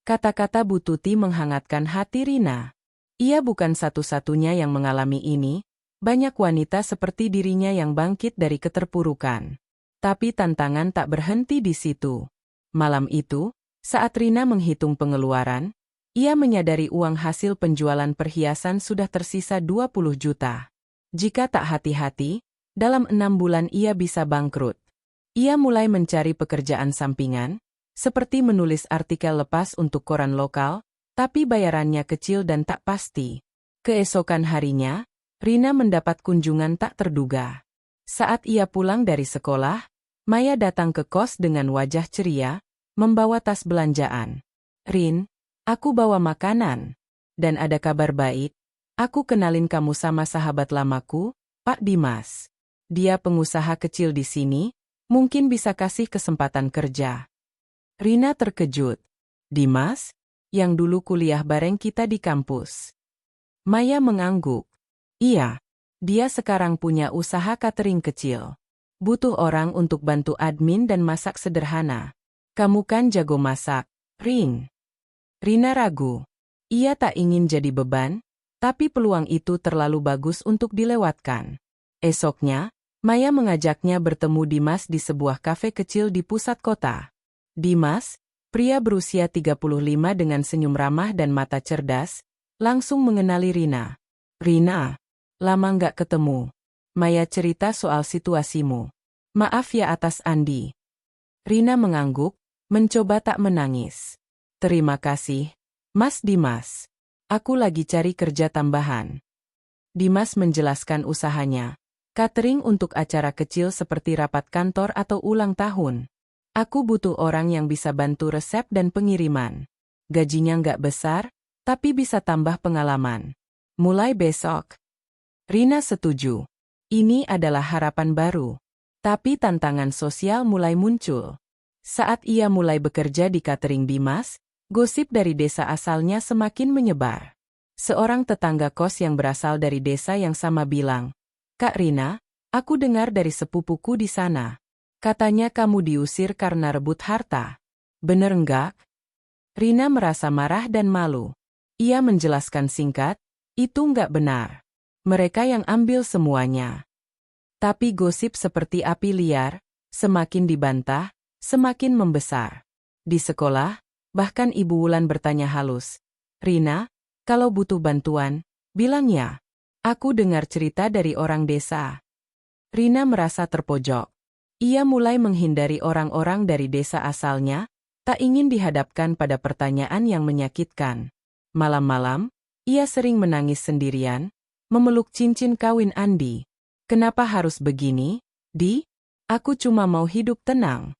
Kata-kata Bu Tuti menghangatkan hati Rina. Ia bukan satu-satunya yang mengalami ini, banyak wanita seperti dirinya yang bangkit dari keterpurukan. Tapi tantangan tak berhenti di situ. Malam itu, saat Rina menghitung pengeluaran, ia menyadari uang hasil penjualan perhiasan sudah tersisa 20 juta. Jika tak hati-hati, dalam 6 bulan ia bisa bangkrut. Ia mulai mencari pekerjaan sampingan, seperti menulis artikel lepas untuk koran lokal, tapi bayarannya kecil dan tak pasti. Keesokan harinya, Rina mendapat kunjungan tak terduga. Saat ia pulang dari sekolah, Maya datang ke kos dengan wajah ceria, membawa tas belanjaan. "Rin, aku bawa makanan." Dan ada kabar baik, aku kenalin kamu sama sahabat lamaku, Pak Dimas. Dia pengusaha kecil di sini, mungkin bisa kasih kesempatan kerja. Rina terkejut. Dimas? Yang dulu kuliah bareng kita di kampus. Maya mengangguk. Iya, dia sekarang punya usaha catering kecil. Butuh orang untuk bantu admin dan masak sederhana. Kamu kan jago masak, Rin. Rina ragu. Ia tak ingin jadi beban, tapi peluang itu terlalu bagus untuk dilewatkan. Esoknya, Maya mengajaknya bertemu Dimas di sebuah kafe kecil di pusat kota. Dimas, pria berusia 35 dengan senyum ramah dan mata cerdas, langsung mengenali Rina. Rina, lama nggak ketemu. Maya cerita soal situasimu. Maaf ya atas Andi. Rina mengangguk, mencoba tak menangis. Terima kasih, Mas Dimas. Aku lagi cari kerja tambahan. Dimas menjelaskan usahanya. Catering untuk acara kecil seperti rapat kantor atau ulang tahun. Aku butuh orang yang bisa bantu resep dan pengiriman. Gajinya nggak besar, tapi bisa tambah pengalaman. Mulai besok. Rina setuju. Ini adalah harapan baru. Tapi tantangan sosial mulai muncul. Saat ia mulai bekerja di catering Dimas, gosip dari desa asalnya semakin menyebar. Seorang tetangga kos yang berasal dari desa yang sama bilang, Kak Rina, aku dengar dari sepupuku di sana. Katanya kamu diusir karena rebut harta. Bener enggak? Rina merasa marah dan malu. Ia menjelaskan singkat, itu enggak benar. Mereka yang ambil semuanya. Tapi gosip seperti api liar, semakin dibantah, semakin membesar. Di sekolah, bahkan Ibu Wulan bertanya halus, Rina, kalau butuh bantuan, bilang ya. Aku dengar cerita dari orang desa. Rina merasa terpojok. Ia mulai menghindari orang-orang dari desa asalnya, tak ingin dihadapkan pada pertanyaan yang menyakitkan. Malam-malam, ia sering menangis sendirian, memeluk cincin kawin Andi. Kenapa harus begini, Di? Aku cuma mau hidup tenang.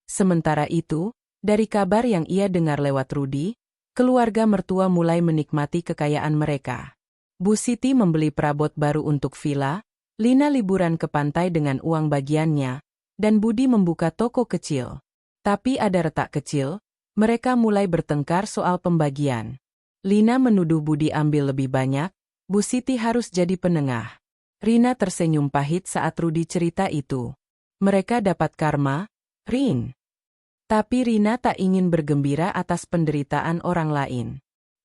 Sementara itu, dari kabar yang ia dengar lewat Rudi, keluarga mertua mulai menikmati kekayaan mereka. Bu Siti membeli perabot baru untuk villa, Lina liburan ke pantai dengan uang bagiannya, dan Budi membuka toko kecil. Tapi ada retak kecil, mereka mulai bertengkar soal pembagian. Lina menuduh Budi ambil lebih banyak, Bu Siti harus jadi penengah. Rina tersenyum pahit saat Rudi cerita itu. Mereka dapat karma, Rin. Tapi Rina tak ingin bergembira atas penderitaan orang lain.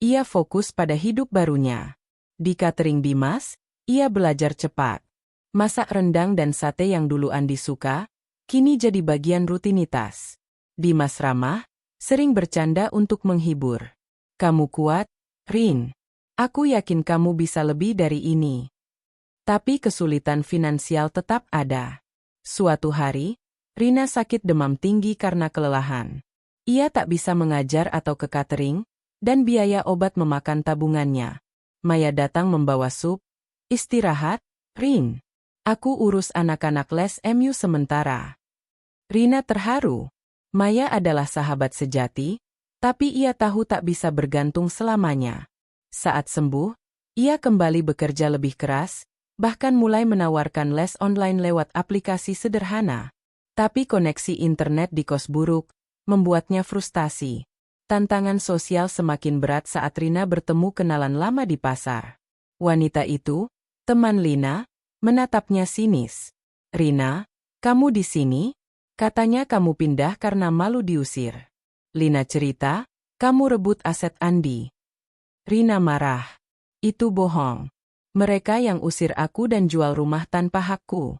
Ia fokus pada hidup barunya. Di catering Dimas, ia belajar cepat. Masak rendang dan sate yang dulu Andi suka, kini jadi bagian rutinitas. Dimas ramah, sering bercanda untuk menghibur. Kamu kuat, Rin. Aku yakin kamu bisa lebih dari ini. Tapi kesulitan finansial tetap ada. Suatu hari, Rina sakit demam tinggi karena kelelahan. Ia tak bisa mengajar atau ke catering, dan biaya obat memakan tabungannya. Maya datang membawa sup. Istirahat, Rin. Aku urus anak-anak les MU sementara. Rina terharu. Maya adalah sahabat sejati, tapi ia tahu tak bisa bergantung selamanya. Saat sembuh, ia kembali bekerja lebih keras, bahkan mulai menawarkan les online lewat aplikasi sederhana. Tapi koneksi internet di kos buruk, membuatnya frustasi. Tantangan sosial semakin berat saat Rina bertemu kenalan lama di pasar. Wanita itu, teman Lina, menatapnya sinis. Rina, kamu di sini? Katanya kamu pindah karena malu diusir. Lina cerita, kamu rebut aset Andi. Rina marah. Itu bohong. Mereka yang usir aku dan jual rumah tanpa hakku.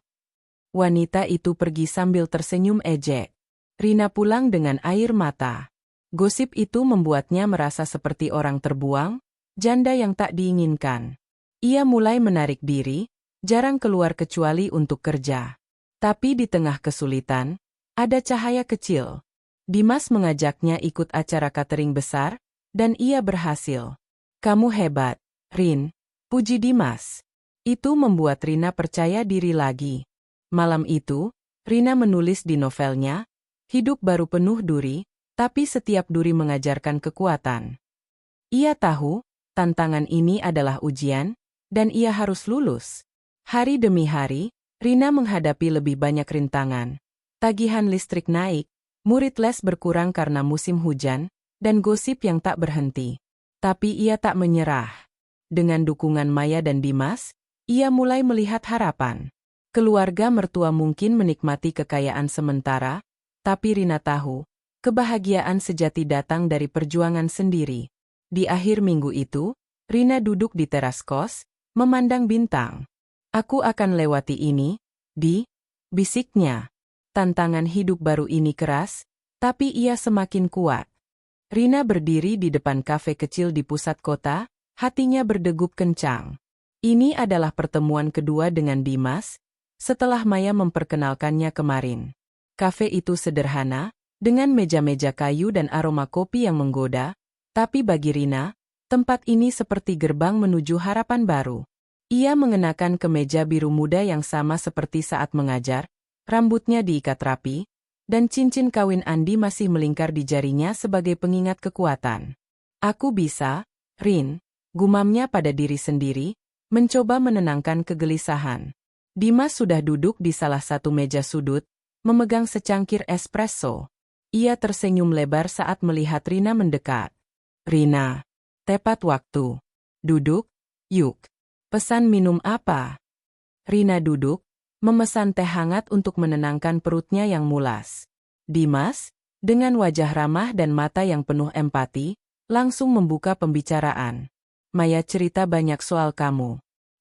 Wanita itu pergi sambil tersenyum ejek. Rina pulang dengan air mata. Gosip itu membuatnya merasa seperti orang terbuang, janda yang tak diinginkan. Ia mulai menarik diri, jarang keluar kecuali untuk kerja. Tapi di tengah kesulitan, ada cahaya kecil. Dimas mengajaknya ikut acara catering besar, dan ia berhasil. Kamu hebat, Rin. Puji Dimas. Itu membuat Rina percaya diri lagi. Malam itu, Rina menulis di novelnya, hidup baru penuh duri, tapi setiap duri mengajarkan kekuatan. Ia tahu, Tantangan ini adalah ujian, dan ia harus lulus. Hari demi hari, Rina menghadapi lebih banyak rintangan. Tagihan listrik naik, murid les berkurang karena musim hujan, dan gosip yang tak berhenti. Tapi ia tak menyerah. Dengan dukungan Maya dan Dimas, ia mulai melihat harapan. Keluarga mertua mungkin menikmati kekayaan sementara, tapi Rina tahu, kebahagiaan sejati datang dari perjuangan sendiri. Di akhir minggu itu, Rina duduk di teras kos, memandang bintang. Aku akan lewati ini, bisiknya. Tantangan hidup baru ini keras, tapi ia semakin kuat. Rina berdiri di depan kafe kecil di pusat kota, hatinya berdegup kencang. Ini adalah pertemuan kedua dengan Dimas, setelah Maya memperkenalkannya kemarin. Kafe itu sederhana, dengan meja-meja kayu dan aroma kopi yang menggoda, tapi bagi Rina, tempat ini seperti gerbang menuju harapan baru. Ia mengenakan kemeja biru muda yang sama seperti saat mengajar, rambutnya diikat rapi, dan cincin kawin Andi masih melingkar di jarinya sebagai pengingat kekuatan. Aku bisa, Rin, gumamnya pada diri sendiri, mencoba menenangkan kegelisahan. Dimas sudah duduk di salah satu meja sudut, memegang secangkir espresso. Ia tersenyum lebar saat melihat Rina mendekat. Rina, tepat waktu. Duduk, yuk. Pesan minum apa? Rina duduk, memesan teh hangat untuk menenangkan perutnya yang mulas. Dimas, dengan wajah ramah dan mata yang penuh empati, langsung membuka pembicaraan. Maya cerita banyak soal kamu.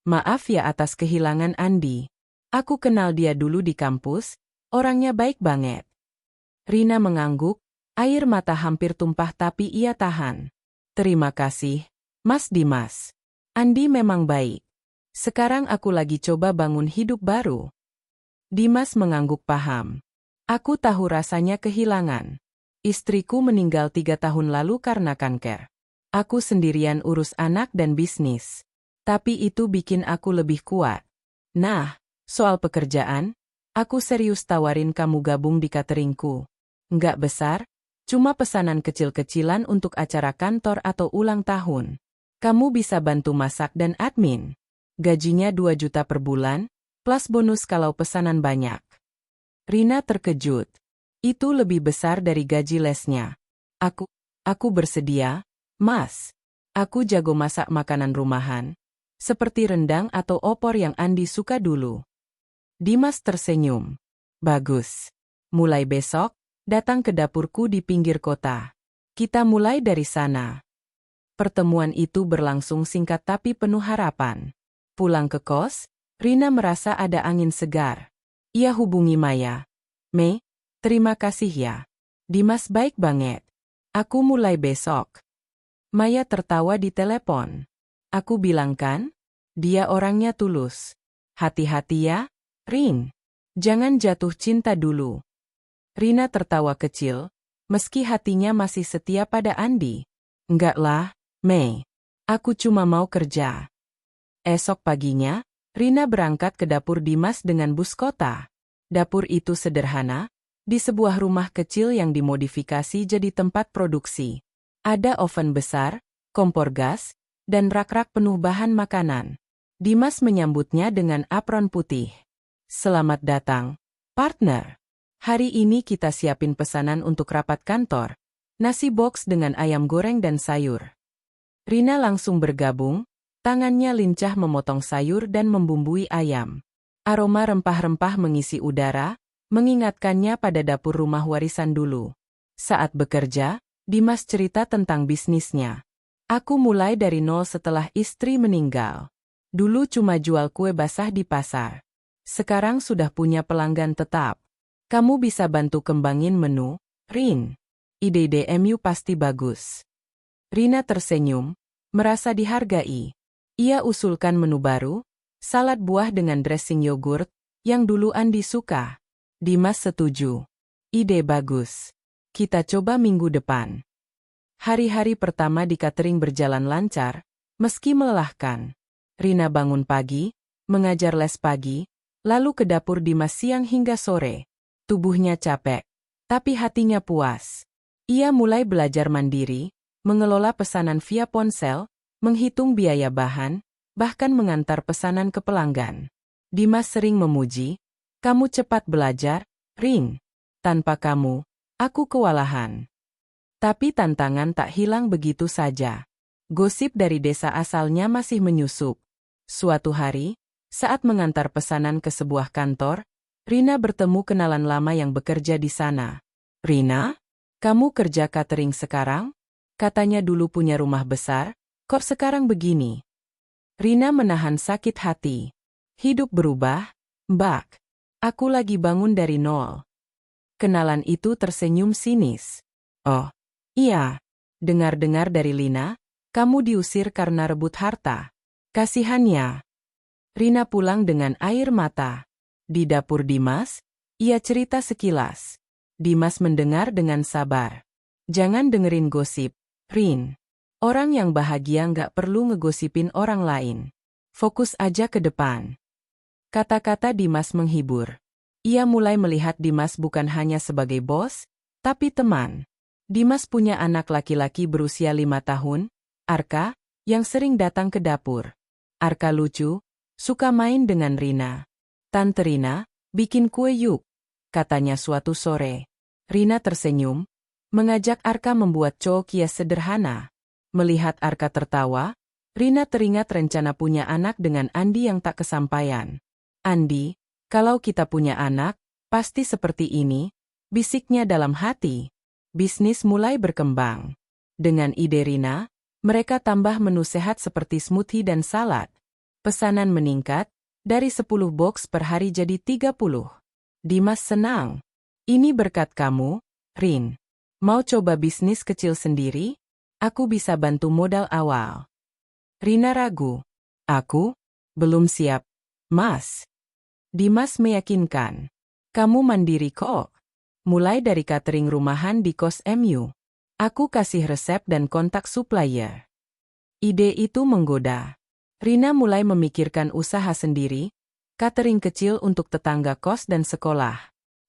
Maaf ya atas kehilangan Andi. Aku kenal dia dulu di kampus, orangnya baik banget. Rina mengangguk, air mata hampir tumpah tapi ia tahan. Terima kasih, Mas Dimas. Andi memang baik. Sekarang aku lagi coba bangun hidup baru. Dimas mengangguk paham. Aku tahu rasanya kehilangan. Istriku meninggal 3 tahun lalu karena kanker. Aku sendirian urus anak dan bisnis. Tapi itu bikin aku lebih kuat. Nah, soal pekerjaan, aku serius tawarin kamu gabung di cateringku. Nggak besar, cuma pesanan kecil-kecilan untuk acara kantor atau ulang tahun. Kamu bisa bantu masak dan admin. Gajinya 2 juta per bulan, plus bonus kalau pesanan banyak. Rina terkejut. Itu lebih besar dari gaji lesnya. Aku bersedia, Mas. Aku jago masak makanan rumahan, seperti rendang atau opor yang Andi suka dulu. Dimas tersenyum. Bagus. Mulai besok, datang ke dapurku di pinggir kota. Kita mulai dari sana. Pertemuan itu berlangsung singkat tapi penuh harapan. Pulang ke kos, Rina merasa ada angin segar. Ia hubungi Maya. Terima kasih ya. Dimas baik banget. Aku mulai besok. Maya tertawa di telepon. Aku bilang kan, dia orangnya tulus. Hati-hati ya, Rin. Jangan jatuh cinta dulu. Rina tertawa kecil, meski hatinya masih setia pada Andi. Enggak lah, Mei. Aku cuma mau kerja. Esok paginya, Rina berangkat ke dapur Dimas dengan bus kota. Dapur itu sederhana, di sebuah rumah kecil yang dimodifikasi jadi tempat produksi. Ada oven besar, kompor gas, dan rak-rak penuh bahan makanan. Dimas menyambutnya dengan apron putih. Selamat datang, partner. Hari ini kita siapin pesanan untuk rapat kantor. Nasi box dengan ayam goreng dan sayur. Rina langsung bergabung, tangannya lincah memotong sayur dan membumbui ayam. Aroma rempah-rempah mengisi udara, mengingatkannya pada dapur rumah warisan dulu. Saat bekerja, Dimas cerita tentang bisnisnya. Aku mulai dari nol setelah istri meninggal. Dulu cuma jual kue basah di pasar. Sekarang sudah punya pelanggan tetap. Kamu bisa bantu kembangin menu, Rin. Ide DMU pasti bagus. Rina tersenyum, merasa dihargai. Ia usulkan menu baru, salad buah dengan dressing yogurt, yang dulu Andi suka. Dimas setuju. Ide bagus. Kita coba minggu depan. Hari-hari pertama di catering berjalan lancar, meski melelahkan. Rina bangun pagi, mengajar les pagi, lalu ke dapur Dimas siang hingga sore. Tubuhnya capek, tapi hatinya puas. Ia mulai belajar mandiri, mengelola pesanan via ponsel, menghitung biaya bahan, bahkan mengantar pesanan ke pelanggan. Dimas sering memuji, "Kamu cepat belajar, Rin. Tanpa kamu, aku kewalahan." Tapi tantangan tak hilang begitu saja. Gosip dari desa asalnya masih menyusup. Suatu hari, saat mengantar pesanan ke sebuah kantor, Rina bertemu kenalan lama yang bekerja di sana. "Rina, kamu kerja catering sekarang? Katanya dulu punya rumah besar, kok sekarang begini?" Rina menahan sakit hati. "Hidup berubah, Mbak. Aku lagi bangun dari nol." Kenalan itu tersenyum sinis. "Oh, iya. Dengar-dengar dari Lina, kamu diusir karena rebut harta." Kasihannya. Rina pulang dengan air mata. Di dapur Dimas, ia cerita sekilas. Dimas mendengar dengan sabar. "Jangan dengerin gosip, Rin. Orang yang bahagia nggak perlu ngegosipin orang lain. Fokus aja ke depan." Kata-kata Dimas menghibur. Ia mulai melihat Dimas bukan hanya sebagai bos, tapi teman. Dimas punya anak laki-laki berusia 5 tahun, Arka, yang sering datang ke dapur. Arka lucu, suka main dengan Rina. "Tante Rina, bikin kue yuk," katanya suatu sore. Rina tersenyum, mengajak Arka membuat cookies sederhana. Melihat Arka tertawa, Rina teringat rencana punya anak dengan Andi yang tak kesampaian. "Andi, kalau kita punya anak, pasti seperti ini," bisiknya dalam hati. Bisnis mulai berkembang. Dengan ide Rina, mereka tambah menu sehat seperti smoothie dan salad. Pesanan meningkat, dari 10 box per hari jadi 30. Dimas senang. "Ini berkat kamu, Rin. Mau coba bisnis kecil sendiri? Aku bisa bantu modal awal." Rina ragu. "Aku? Belum siap, Mas." Dimas meyakinkan. "Kamu mandiri kok. Mulai dari catering rumahan di kos MU. Aku kasih resep dan kontak supplier." Ide itu menggoda. Rina mulai memikirkan usaha sendiri, catering kecil untuk tetangga kos dan sekolah.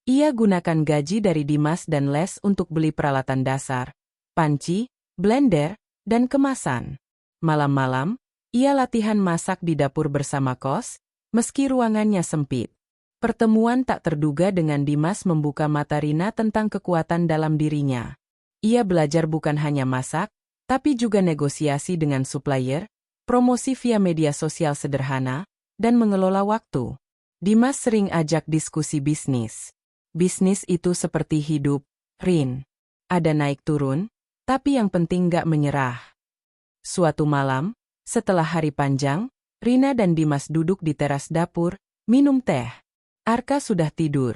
Ia gunakan gaji dari Dimas dan les untuk beli peralatan dasar, panci, blender, dan kemasan. Malam-malam, ia latihan masak di dapur bersama kos, meski ruangannya sempit. Pertemuan tak terduga dengan Dimas membuka mata Rina tentang kekuatan dalam dirinya. Ia belajar bukan hanya masak, tapi juga negosiasi dengan supplier, promosi via media sosial sederhana, dan mengelola waktu. Dimas sering ajak diskusi bisnis. Bisnis itu seperti hidup, Rin. Ada naik turun, tapi yang penting gak menyerah. Suatu malam, setelah hari panjang, Rina dan Dimas duduk di teras dapur, minum teh. Arka sudah tidur.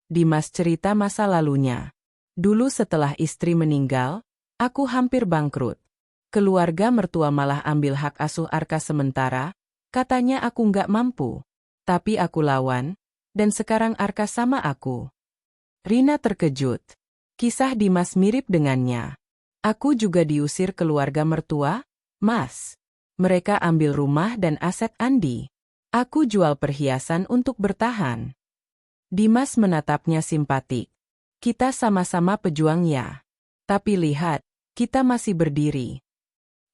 Dimas cerita masa lalunya. "Dulu setelah istri meninggal, aku hampir bangkrut. Keluarga mertua malah ambil hak asuh Arka sementara, katanya aku nggak mampu. Tapi aku lawan, dan sekarang Arka sama aku." Rina terkejut. Kisah Dimas mirip dengannya. "Aku juga diusir keluarga mertua, Mas. Mereka ambil rumah dan aset Andi. Aku jual perhiasan untuk bertahan." Dimas menatapnya simpatik. "Kita sama-sama pejuang ya. Tapi lihat, kita masih berdiri."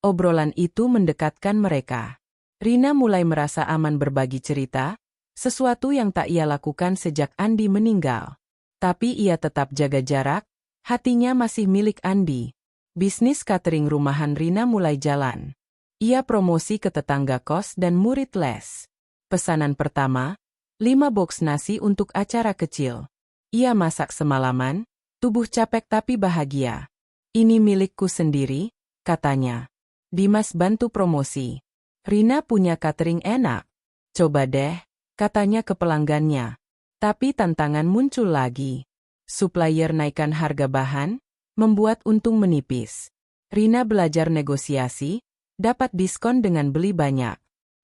Obrolan itu mendekatkan mereka. Rina mulai merasa aman berbagi cerita, sesuatu yang tak ia lakukan sejak Andi meninggal. Tapi ia tetap jaga jarak, hatinya masih milik Andi. Bisnis catering rumahan Rina mulai jalan. Ia promosi ke tetangga kos dan murid les. Pesanan pertama, 5 box nasi untuk acara kecil. Ia masak semalaman, tubuh capek tapi bahagia. "Ini milikku sendiri," katanya. Dimas bantu promosi. "Rina punya catering enak. Coba deh," katanya ke pelanggannya. Tapi tantangan muncul lagi. Supplier naikkan harga bahan, membuat untung menipis. Rina belajar negosiasi, dapat diskon dengan beli banyak.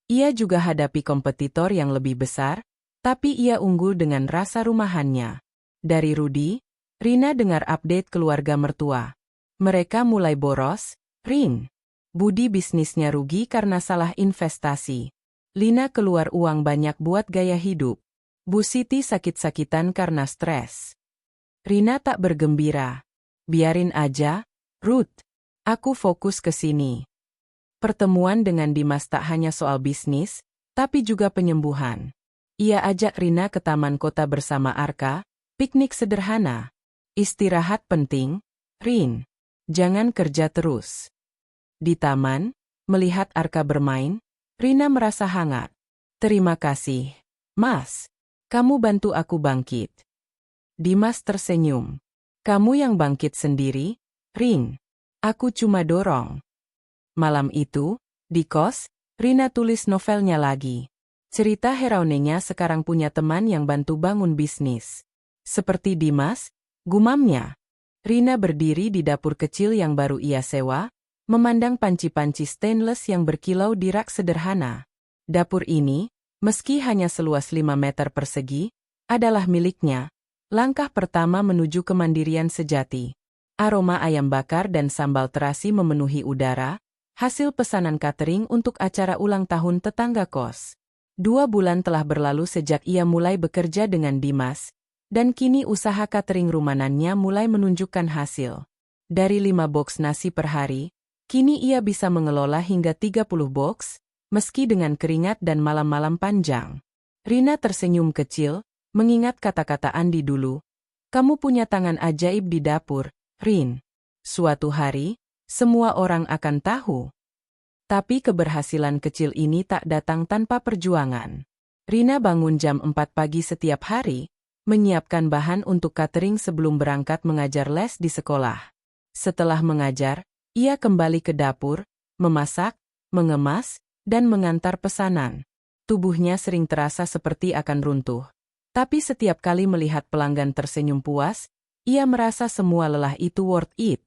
Ia juga hadapi kompetitor yang lebih besar, tapi ia unggul dengan rasa rumahannya. Dari Rudi, Rina dengar update keluarga mertua. Mereka mulai boros, Rin. Budi bisnisnya rugi karena salah investasi. Lina keluar uang banyak buat gaya hidup. Bu Siti sakit-sakitan karena stres. Rina tak bergembira. "Biarin aja, Ruth. Aku fokus ke sini." Pertemuan dengan Dimas tak hanya soal bisnis, tapi juga penyembuhan. Ia ajak Rina ke taman kota bersama Arka, piknik sederhana. Istirahat penting, Rin. Jangan kerja terus. Di taman, melihat Arka bermain, Rina merasa hangat. Terima kasih, Mas. Kamu bantu aku bangkit. Dimas tersenyum. Kamu yang bangkit sendiri, Rin. Aku cuma dorong. Malam itu, di kos, Rina tulis novelnya lagi. Cerita heroinnya sekarang punya teman yang bantu bangun bisnis. Seperti Dimas, gumamnya. Rina berdiri di dapur kecil yang baru ia sewa, memandang panci-panci stainless yang berkilau di rak sederhana. Dapur ini, meski hanya seluas 5 meter persegi, adalah miliknya. Langkah pertama menuju kemandirian sejati. Aroma ayam bakar dan sambal terasi memenuhi udara, hasil pesanan catering untuk acara ulang tahun tetangga kos. 2 bulan telah berlalu sejak ia mulai bekerja dengan Dimas, dan kini usaha catering rumanannya mulai menunjukkan hasil. Dari 5 box nasi per hari, kini ia bisa mengelola hingga 30 box, meski dengan keringat dan malam-malam panjang. Rina tersenyum kecil, mengingat kata-kata Andi dulu. Kamu punya tangan ajaib di dapur, Rin. Suatu hari, semua orang akan tahu. Tapi keberhasilan kecil ini tak datang tanpa perjuangan. Rina bangun jam 4 pagi setiap hari, menyiapkan bahan untuk catering sebelum berangkat mengajar les di sekolah. Setelah mengajar, ia kembali ke dapur, memasak, mengemas, dan mengantar pesanan. Tubuhnya sering terasa seperti akan runtuh. Tapi setiap kali melihat pelanggan tersenyum puas, ia merasa semua lelah itu worth it.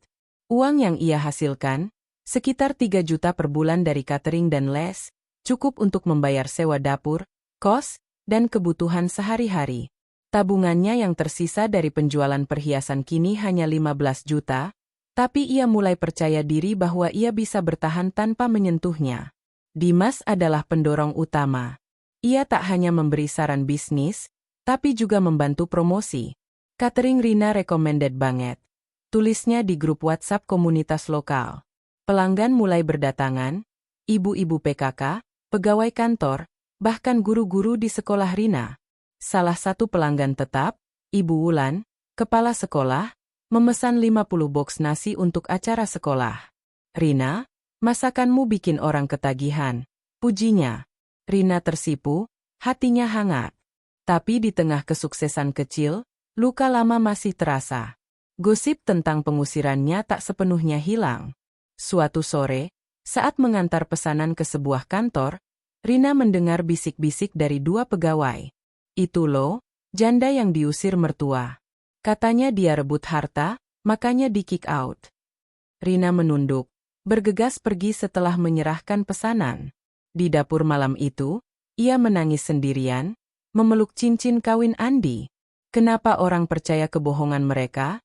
Uang yang ia hasilkan, sekitar 3 juta per bulan dari catering dan les, cukup untuk membayar sewa dapur, kos, dan kebutuhan sehari-hari. Tabungannya yang tersisa dari penjualan perhiasan kini hanya 15 juta, tapi ia mulai percaya diri bahwa ia bisa bertahan tanpa menyentuhnya. Dimas adalah pendorong utama. Ia tak hanya memberi saran bisnis, tapi juga membantu promosi. Catering Rina recommended banget. Tulisnya di grup WhatsApp komunitas lokal. Pelanggan mulai berdatangan, ibu-ibu PKK, pegawai kantor, bahkan guru-guru di sekolah Rina. Salah satu pelanggan tetap, Ibu Wulan, kepala sekolah, memesan 50 box nasi untuk acara sekolah. Rina, masakanmu bikin orang ketagihan, pujinya. Rina tersipu, hatinya hangat. Tapi di tengah kesuksesan kecil, luka lama masih terasa. Gosip tentang pengusirannya tak sepenuhnya hilang. Suatu sore, saat mengantar pesanan ke sebuah kantor, Rina mendengar bisik-bisik dari 2 pegawai. Itu loh, janda yang diusir mertua. Katanya dia rebut harta, makanya di-kick out. Rina menunduk, bergegas pergi setelah menyerahkan pesanan. Di dapur malam itu, ia menangis sendirian, memeluk cincin kawin Andi. Kenapa orang percaya kebohongan mereka?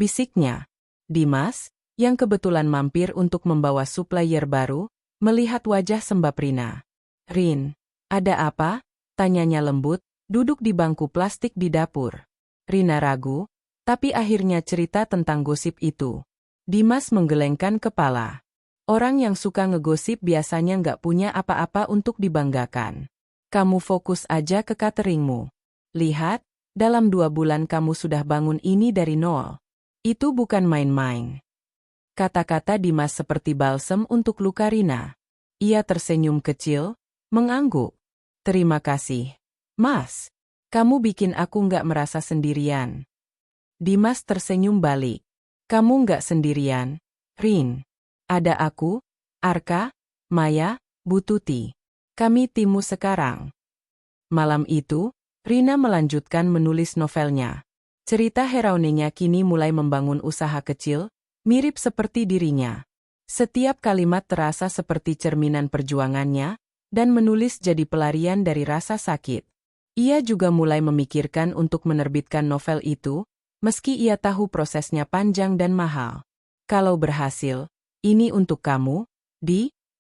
Bisiknya. Dimas, yang kebetulan mampir untuk membawa supplier baru, melihat wajah sembab Rina. Rin, ada apa? Tanyanya lembut, duduk di bangku plastik di dapur. Rina ragu, tapi akhirnya cerita tentang gosip itu. Dimas menggelengkan kepala. Orang yang suka ngegosip biasanya nggak punya apa-apa untuk dibanggakan. Kamu fokus aja ke cateringmu. Lihat, dalam 2 bulan kamu sudah bangun ini dari nol. Itu bukan main-main. Kata-kata Dimas seperti balsem untuk luka Rina. Ia tersenyum kecil, mengangguk. Terima kasih, Mas. Kamu bikin aku nggak merasa sendirian. Dimas tersenyum balik. Kamu nggak sendirian, Rin. Ada aku, Arka, Maya, Bu Tuti. Kami timmu sekarang. Malam itu, Rina melanjutkan menulis novelnya. Cerita heroinnya kini mulai membangun usaha kecil, mirip seperti dirinya. Setiap kalimat terasa seperti cerminan perjuangannya, dan menulis jadi pelarian dari rasa sakit. Ia juga mulai memikirkan untuk menerbitkan novel itu, meski ia tahu prosesnya panjang dan mahal. Kalau berhasil, ini untuk kamu,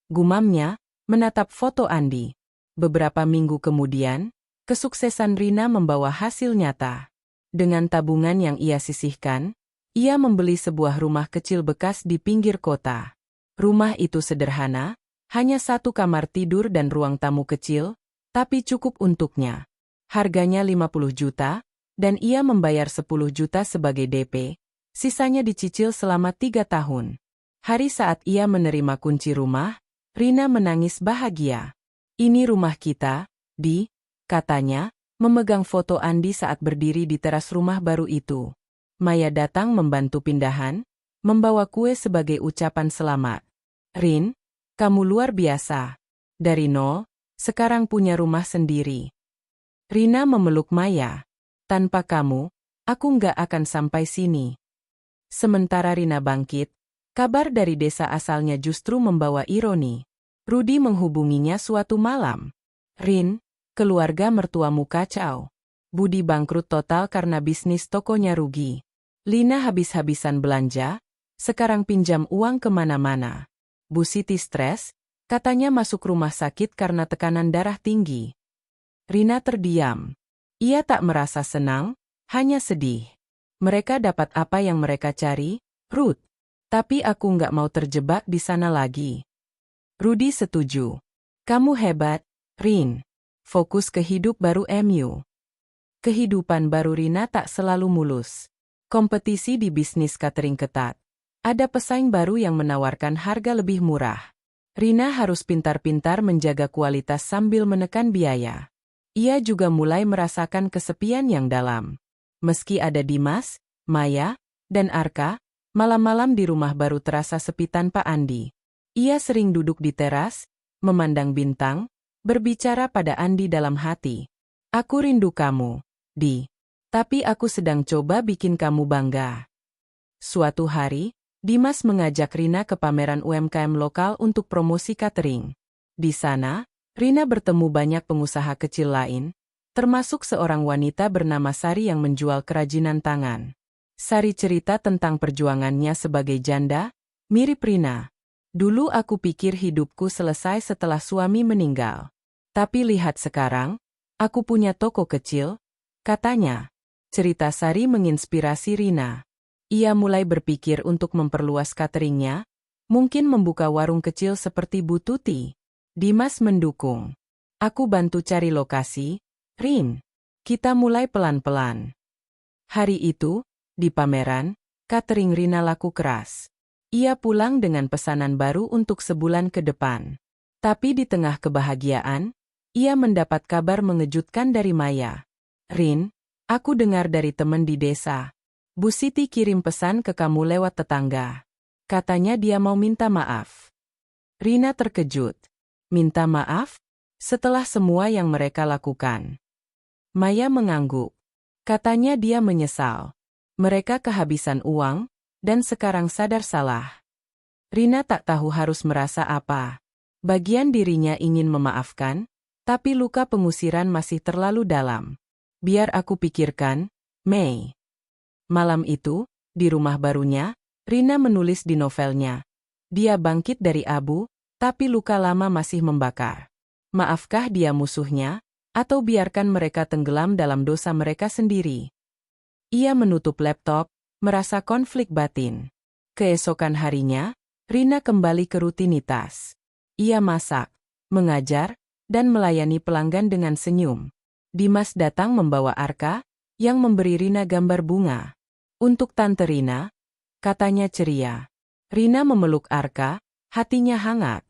gumamnya, menatap foto Andi. Beberapa minggu kemudian, kesuksesan Rina membawa hasil nyata. Dengan tabungan yang ia sisihkan, ia membeli sebuah rumah kecil bekas di pinggir kota. Rumah itu sederhana, hanya satu kamar tidur dan ruang tamu kecil, tapi cukup untuknya. Harganya 50 juta, dan ia membayar 10 juta sebagai DP, sisanya dicicil selama 3 tahun. Hari saat ia menerima kunci rumah, Rina menangis bahagia. "Ini rumah kita, Di," katanya, memegang foto Andi saat berdiri di teras rumah baru itu. Maya datang membantu pindahan, membawa kue sebagai ucapan selamat. "Rin, kamu luar biasa. Dari nol, sekarang punya rumah sendiri." Rina memeluk Maya. "Tanpa kamu, aku nggak akan sampai sini." Sementara Rina bangkit, kabar dari desa asalnya justru membawa ironi. Rudi menghubunginya suatu malam. "Rin, keluarga mertuamu kacau. Budi bangkrut total karena bisnis tokonya rugi. Lina habis-habisan belanja, sekarang pinjam uang kemana-mana. Bu Siti stres, katanya masuk rumah sakit karena tekanan darah tinggi." Rina terdiam. Ia tak merasa senang, hanya sedih. Mereka dapat apa yang mereka cari, Ruth. Tapi aku nggak mau terjebak di sana lagi. Rudi setuju. "Kamu hebat, Rin. Fokus ke hidup baru MU." Kehidupan baru Rina tak selalu mulus. Kompetisi di bisnis catering ketat. Ada pesaing baru yang menawarkan harga lebih murah. Rina harus pintar-pintar menjaga kualitas sambil menekan biaya. Ia juga mulai merasakan kesepian yang dalam. Meski ada Dimas, Maya, dan Arka, malam-malam di rumah baru terasa sepi tanpa Andi. Ia sering duduk di teras, memandang bintang, berbicara pada Andi dalam hati. "Aku rindu kamu, Di. Tapi aku sedang coba bikin kamu bangga." Suatu hari, Dimas mengajak Rina ke pameran UMKM lokal untuk promosi catering. Di sana, Rina bertemu banyak pengusaha kecil lain, termasuk seorang wanita bernama Sari yang menjual kerajinan tangan. Sari cerita tentang perjuangannya sebagai janda, mirip Rina. "Dulu aku pikir hidupku selesai setelah suami meninggal. Tapi lihat sekarang, aku punya toko kecil," katanya. Cerita Sari menginspirasi Rina. Ia mulai berpikir untuk memperluas cateringnya, mungkin membuka warung kecil seperti Bu Tuti. Dimas mendukung. "Aku bantu cari lokasi, Rin. Kita mulai pelan-pelan." Hari itu, di pameran, catering Rina laku keras. Ia pulang dengan pesanan baru untuk sebulan ke depan. Tapi di tengah kebahagiaan, ia mendapat kabar mengejutkan dari Maya. "Rin, aku dengar dari teman di desa. Bu Siti kirim pesan ke kamu lewat tetangga. Katanya dia mau minta maaf." Rina terkejut. "Minta maaf? Setelah semua yang mereka lakukan?" Maya mengangguk. Katanya dia menyesal. Mereka kehabisan uang, dan sekarang sadar salah. Rina tak tahu harus merasa apa. Bagian dirinya ingin memaafkan, tapi luka pengusiran masih terlalu dalam. "Biar aku pikirkan, Mei." Malam itu, di rumah barunya, Rina menulis di novelnya. Dia bangkit dari abu, tapi luka lama masih membakar. Maafkah dia musuhnya, atau biarkan mereka tenggelam dalam dosa mereka sendiri? Ia menutup laptop, merasa konflik batin. Keesokan harinya, Rina kembali ke rutinitas. Ia masak, mengajar, dan melayani pelanggan dengan senyum. Dimas datang membawa Arka, yang memberi Rina gambar bunga. "Untuk Tante Rina," katanya ceria. Rina memeluk Arka, hatinya hangat.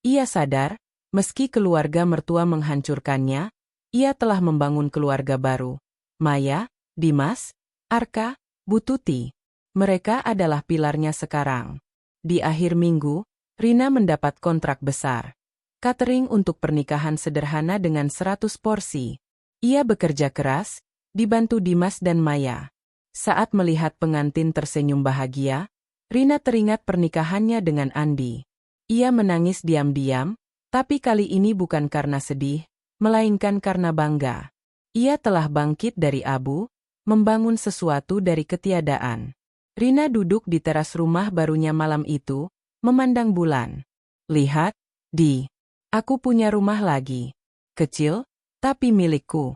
Ia sadar, meski keluarga mertua menghancurkannya, ia telah membangun keluarga baru. Maya, Dimas, Arka, Bu Tuti. Mereka adalah pilarnya sekarang. Di akhir minggu, Rina mendapat kontrak besar. Catering untuk pernikahan sederhana dengan 100 porsi. Ia bekerja keras, dibantu Dimas dan Maya. Saat melihat pengantin tersenyum bahagia, Rina teringat pernikahannya dengan Andi. Ia menangis diam-diam, tapi kali ini bukan karena sedih, melainkan karena bangga. Ia telah bangkit dari abu, membangun sesuatu dari ketiadaan. Rina duduk di teras rumah barunya malam itu, memandang bulan. "Lihat, Di, aku punya rumah lagi. Kecil, tapi milikku."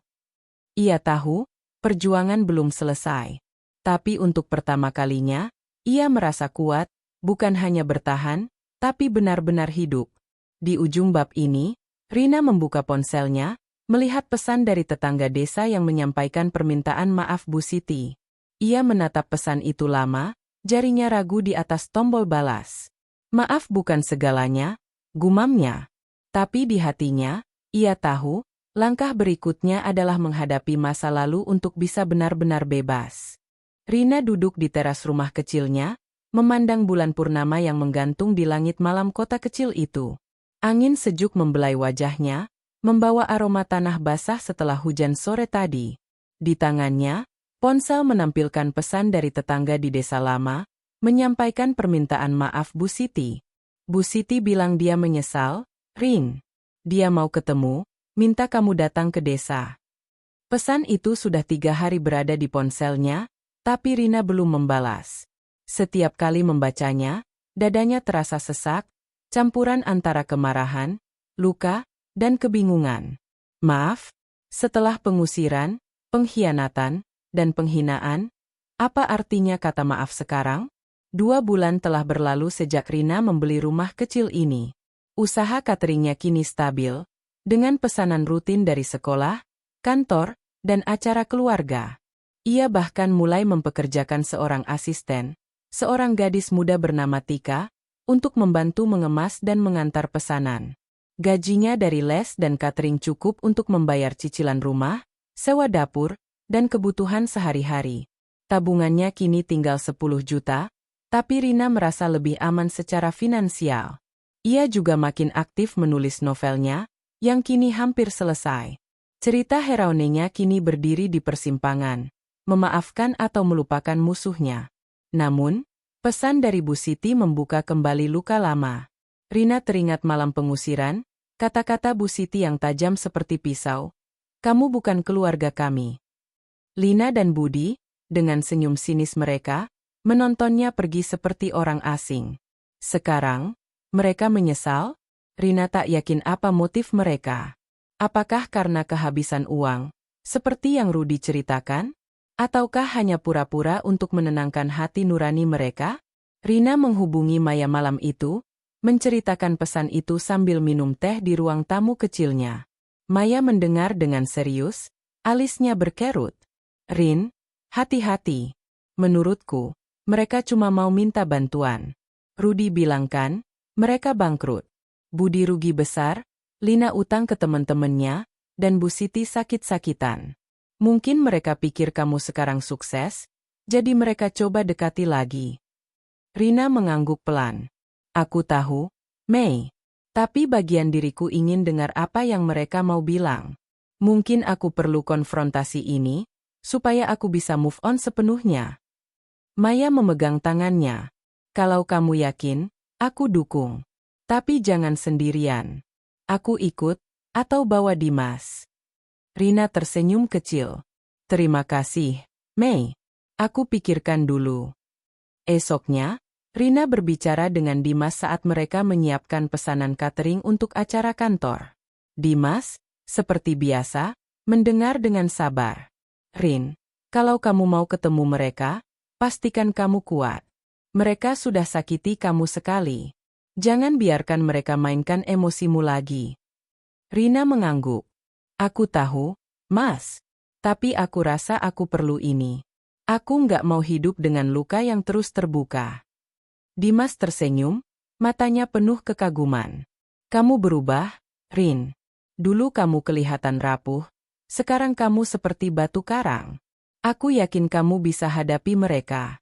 Ia tahu, perjuangan belum selesai. Tapi untuk pertama kalinya, ia merasa kuat, bukan hanya bertahan, tapi benar-benar hidup. Di ujung bab ini, Rina membuka ponselnya, melihat pesan dari tetangga desa yang menyampaikan permintaan maaf Bu Siti. Ia menatap pesan itu lama, jarinya ragu di atas tombol balas. Maaf bukan segalanya, gumamnya. Tapi di hatinya, ia tahu, langkah berikutnya adalah menghadapi masa lalu untuk bisa benar-benar bebas. Rina duduk di teras rumah kecilnya, memandang bulan purnama yang menggantung di langit malam kota kecil itu. Angin sejuk membelai wajahnya, membawa aroma tanah basah setelah hujan sore tadi. Di tangannya, ponsel menampilkan pesan dari tetangga di desa lama, menyampaikan permintaan maaf Bu Siti. Bu Siti bilang dia menyesal, Rin. Dia mau ketemu, minta kamu datang ke desa. Pesan itu sudah 3 hari berada di ponselnya, tapi Rina belum membalas. Setiap kali membacanya, dadanya terasa sesak, campuran antara kemarahan, luka, dan kebingungan. Maaf, setelah pengusiran, pengkhianatan, dan penghinaan, apa artinya kata maaf sekarang? 2 bulan telah berlalu sejak Rina membeli rumah kecil ini. Usaha cateringnya kini stabil, dengan pesanan rutin dari sekolah, kantor, dan acara keluarga. Ia bahkan mulai mempekerjakan seorang asisten, seorang gadis muda bernama Tika, untuk membantu mengemas dan mengantar pesanan. Gajinya dari les dan catering cukup untuk membayar cicilan rumah, sewa dapur, dan kebutuhan sehari-hari. Tabungannya kini tinggal 10 juta, tapi Rina merasa lebih aman secara finansial. Ia juga makin aktif menulis novelnya, yang kini hampir selesai. Cerita heroinnya kini berdiri di persimpangan, memaafkan atau melupakan musuhnya. Namun, pesan dari Bu Siti membuka kembali luka lama. Rina teringat malam pengusiran, kata-kata Bu Siti yang tajam seperti pisau. Kamu bukan keluarga kami. Lina dan Budi, dengan senyum sinis mereka, menontonnya pergi seperti orang asing. Sekarang, mereka menyesal? Rina tak yakin apa motif mereka. Apakah karena kehabisan uang, seperti yang Rudi ceritakan? Ataukah hanya pura-pura untuk menenangkan hati nurani mereka? Rina menghubungi Maya malam itu, menceritakan pesan itu sambil minum teh di ruang tamu kecilnya. Maya mendengar dengan serius, alisnya berkerut. Rin, hati-hati. Menurutku, mereka cuma mau minta bantuan. Rudi bilang kan, mereka bangkrut. Budi rugi besar, Lina utang ke teman-temannya, dan Bu Siti sakit-sakitan. Mungkin mereka pikir kamu sekarang sukses, jadi mereka coba dekati lagi. Rina mengangguk pelan. Aku tahu, Mei. Tapi bagian diriku ingin dengar apa yang mereka mau bilang. Mungkin aku perlu konfrontasi ini, supaya aku bisa move on sepenuhnya. Maya memegang tangannya. Kalau kamu yakin, aku dukung. Tapi jangan sendirian. Aku ikut, atau bawa Dimas. Rina tersenyum kecil. Terima kasih, Mei. Aku pikirkan dulu. Esoknya, Rina berbicara dengan Dimas saat mereka menyiapkan pesanan catering untuk acara kantor. Dimas, seperti biasa, mendengar dengan sabar. Rin, kalau kamu mau ketemu mereka, pastikan kamu kuat. Mereka sudah sakiti kamu sekali. Jangan biarkan mereka mainkan emosimu lagi. Rina mengangguk. Aku tahu, Mas. Tapi aku rasa aku perlu ini. Aku nggak mau hidup dengan luka yang terus terbuka. Dimas tersenyum, matanya penuh kekaguman. Kamu berubah, Rin. Dulu kamu kelihatan rapuh, sekarang kamu seperti batu karang. Aku yakin kamu bisa hadapi mereka.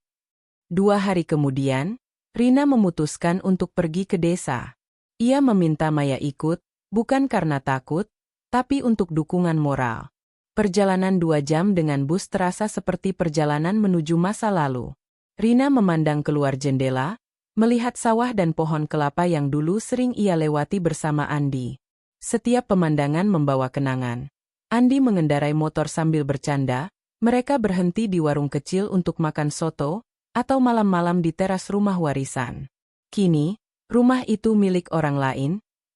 2 hari kemudian, Rina memutuskan untuk pergi ke desa. Ia meminta Maya ikut, bukan karena takut, tapi untuk dukungan moral. Perjalanan 2 jam dengan bus terasa seperti perjalanan menuju masa lalu. Rina memandang keluar jendela, melihat sawah dan pohon kelapa yang dulu sering ia lewati bersama Andi. Setiap pemandangan membawa kenangan. Andi mengendarai motor sambil bercanda, mereka berhenti di warung kecil untuk makan soto, atau malam-malam di teras rumah warisan. Kini, rumah itu milik orang lain,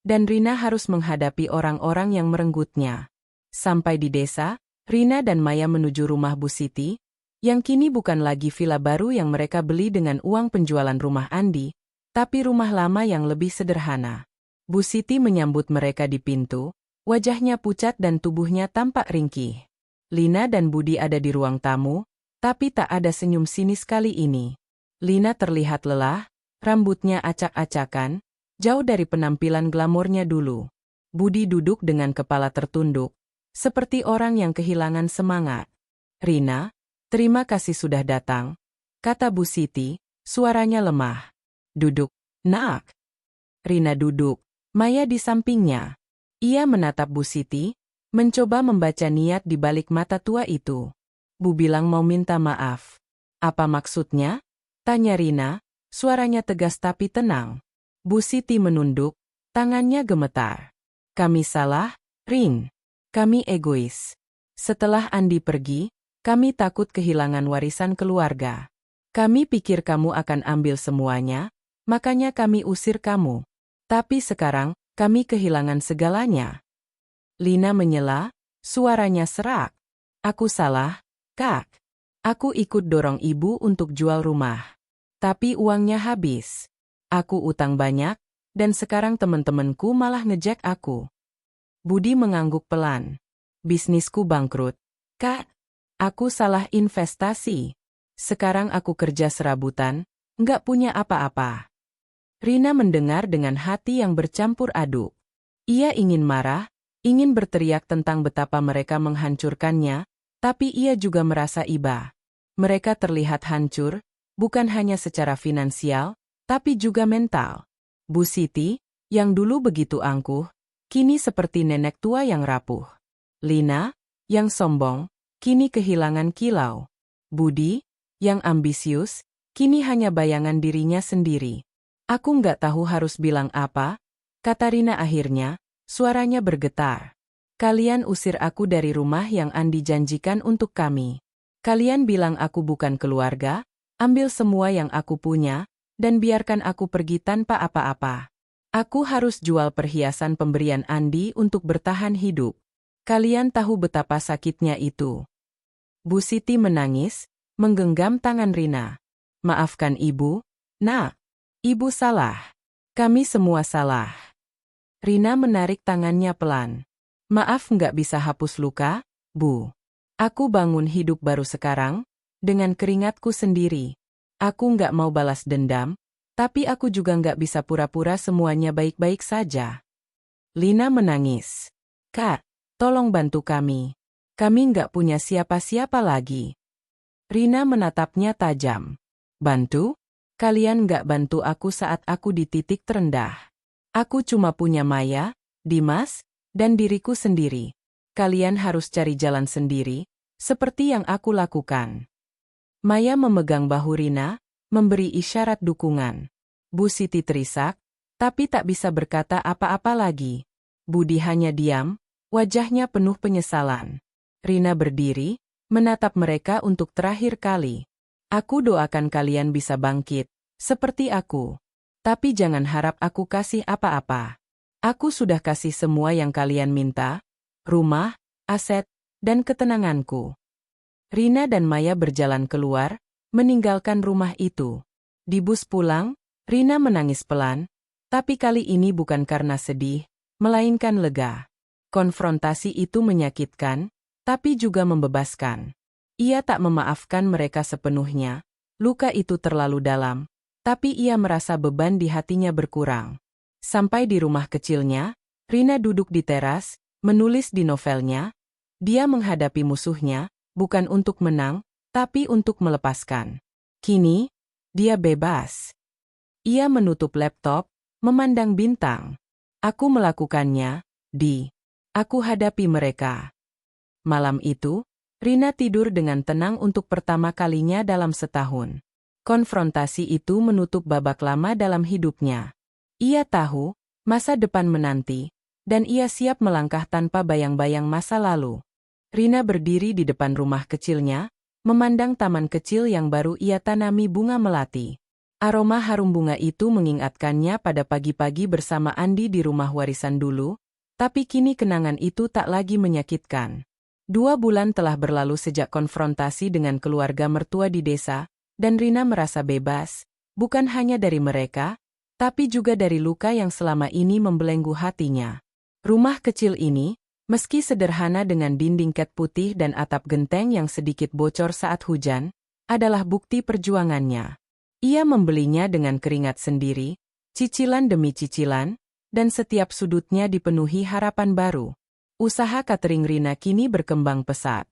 dan Rina harus menghadapi orang-orang yang merenggutnya. Sampai di desa, Rina dan Maya menuju rumah Bu Siti, yang kini bukan lagi villa baru yang mereka beli dengan uang penjualan rumah Andi, tapi rumah lama yang lebih sederhana. Bu Siti menyambut mereka di pintu, wajahnya pucat dan tubuhnya tampak ringkih. Lina dan Budi ada di ruang tamu, tapi tak ada senyum sinis kali ini. Lina terlihat lelah, rambutnya acak-acakan, jauh dari penampilan glamornya dulu. Budi duduk dengan kepala tertunduk, seperti orang yang kehilangan semangat. "Rina, terima kasih sudah datang," kata Bu Siti, suaranya lemah. "Duduk, nak." Rina duduk, Maya di sampingnya. Ia menatap Bu Siti, mencoba membaca niat di balik mata tua itu. "Bu bilang mau minta maaf. Apa maksudnya?" tanya Rina, suaranya tegas tapi tenang. Bu Siti menunduk, tangannya gemetar. "Kami salah, Rin. Kami egois. Setelah Andi pergi, kami takut kehilangan warisan keluarga. Kami pikir kamu akan ambil semuanya, makanya kami usir kamu. Tapi sekarang, kami kehilangan segalanya." Lina menyela, suaranya serak. "Aku salah, Kak. Aku ikut dorong ibu untuk jual rumah. Tapi uangnya habis. Aku utang banyak, dan sekarang teman-temanku malah ngejek aku." Budi mengangguk pelan. "Bisnisku bangkrut, Kak. Aku salah investasi. Sekarang aku kerja serabutan, nggak punya apa-apa." Rina mendengar dengan hati yang bercampur aduk. Ia ingin marah, ingin berteriak tentang betapa mereka menghancurkannya, tapi ia juga merasa iba. Mereka terlihat hancur, bukan hanya secara finansial, tapi juga mental. Bu Siti, yang dulu begitu angkuh, kini seperti nenek tua yang rapuh. Lina, yang sombong, kini kehilangan kilau. Budi, yang ambisius, kini hanya bayangan dirinya sendiri. "Aku nggak tahu harus bilang apa," kata Rina akhirnya, suaranya bergetar. "Kalian usir aku dari rumah yang Andi janjikan untuk kami. Kalian bilang aku bukan keluarga, ambil semua yang aku punya, dan biarkan aku pergi tanpa apa-apa. Aku harus jual perhiasan pemberian Andi untuk bertahan hidup. Kalian tahu betapa sakitnya itu." Bu Siti menangis, menggenggam tangan Rina. "Maafkan ibu, nak. Ibu salah. Kami semua salah." Rina menarik tangannya pelan. "Maaf nggak bisa hapus luka, Bu. Aku bangun hidup baru sekarang, dengan keringatku sendiri. Aku nggak mau balas dendam, tapi aku juga nggak bisa pura-pura semuanya baik-baik saja." Lina menangis. "Kak, tolong bantu kami. Kami nggak punya siapa-siapa lagi." Rina menatapnya tajam. "Bantu? Kalian nggak bantu aku saat aku di titik terendah. Aku cuma punya Maya, Dimas, dan diriku sendiri. Kalian harus cari jalan sendiri, seperti yang aku lakukan." Maya memegang bahu Rina, memberi isyarat dukungan. Bu Siti terisak, tapi tak bisa berkata apa-apa lagi. Budi hanya diam, wajahnya penuh penyesalan. Rina berdiri, menatap mereka untuk terakhir kali. "Aku doakan kalian bisa bangkit, seperti aku. Tapi jangan harap aku kasih apa-apa. Aku sudah kasih semua yang kalian minta, rumah, aset, dan ketenanganku." Rina dan Maya berjalan keluar, meninggalkan rumah itu. Di bus pulang, Rina menangis pelan, tapi kali ini bukan karena sedih, melainkan lega. Konfrontasi itu menyakitkan, tapi juga membebaskan. Ia tak memaafkan mereka sepenuhnya, luka itu terlalu dalam, tapi ia merasa beban di hatinya berkurang. Sampai di rumah kecilnya, Rina duduk di teras, menulis di novelnya. Dia menghadapi musuhnya, bukan untuk menang, tapi untuk melepaskan. Kini, dia bebas. Ia menutup laptop, memandang bintang. "Aku melakukannya, Di. Aku hadapi mereka." Malam itu, Rina tidur dengan tenang untuk pertama kalinya dalam setahun. Konfrontasi itu menutup babak lama dalam hidupnya. Ia tahu, masa depan menanti, dan ia siap melangkah tanpa bayang-bayang masa lalu. Rina berdiri di depan rumah kecilnya, memandang taman kecil yang baru ia tanami bunga melati. Aroma harum bunga itu mengingatkannya pada pagi-pagi bersama Andi di rumah warisan dulu, tapi kini kenangan itu tak lagi menyakitkan. 2 bulan telah berlalu sejak konfrontasi dengan keluarga mertua di desa, dan Rina merasa bebas, bukan hanya dari mereka, tapi juga dari luka yang selama ini membelenggu hatinya. Rumah kecil ini, meski sederhana dengan dinding cat putih dan atap genteng yang sedikit bocor saat hujan, adalah bukti perjuangannya. Ia membelinya dengan keringat sendiri, cicilan demi cicilan, dan setiap sudutnya dipenuhi harapan baru. Usaha catering Rina kini berkembang pesat.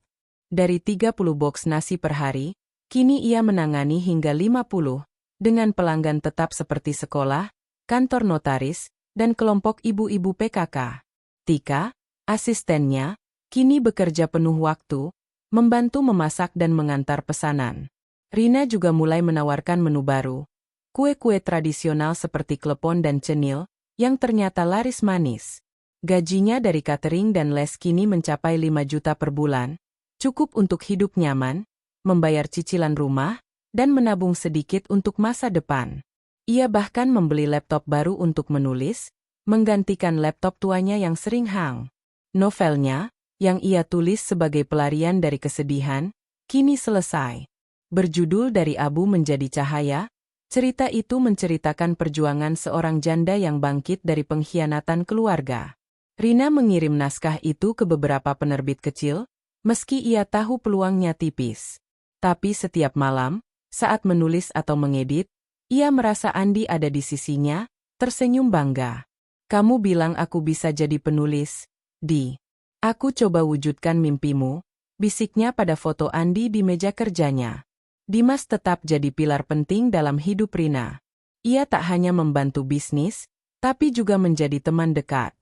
Dari 30 box nasi per hari, kini ia menangani hingga 50, dengan pelanggan tetap seperti sekolah, kantor notaris, dan kelompok ibu-ibu PKK. Tika, asistennya, kini bekerja penuh waktu, membantu memasak dan mengantar pesanan. Rina juga mulai menawarkan menu baru, kue-kue tradisional seperti klepon dan cenil, yang ternyata laris manis. Gajinya dari catering dan les kini mencapai 5 juta per bulan, cukup untuk hidup nyaman, membayar cicilan rumah, dan menabung sedikit untuk masa depan. Ia bahkan membeli laptop baru untuk menulis, menggantikan laptop tuanya yang sering hang. Novelnya, yang ia tulis sebagai pelarian dari kesedihan, kini selesai. Berjudul Dari Abu Menjadi Cahaya, cerita itu menceritakan perjuangan seorang janda yang bangkit dari pengkhianatan keluarga. Rina mengirim naskah itu ke beberapa penerbit kecil, meski ia tahu peluangnya tipis. Tapi setiap malam, saat menulis atau mengedit, ia merasa Andi ada di sisinya, tersenyum bangga. Kamu bilang aku bisa jadi penulis, Di. Aku coba wujudkan mimpimu, bisiknya pada foto Andi di meja kerjanya. Dimas tetap jadi pilar penting dalam hidup Rina. Ia tak hanya membantu bisnis, tapi juga menjadi teman dekat.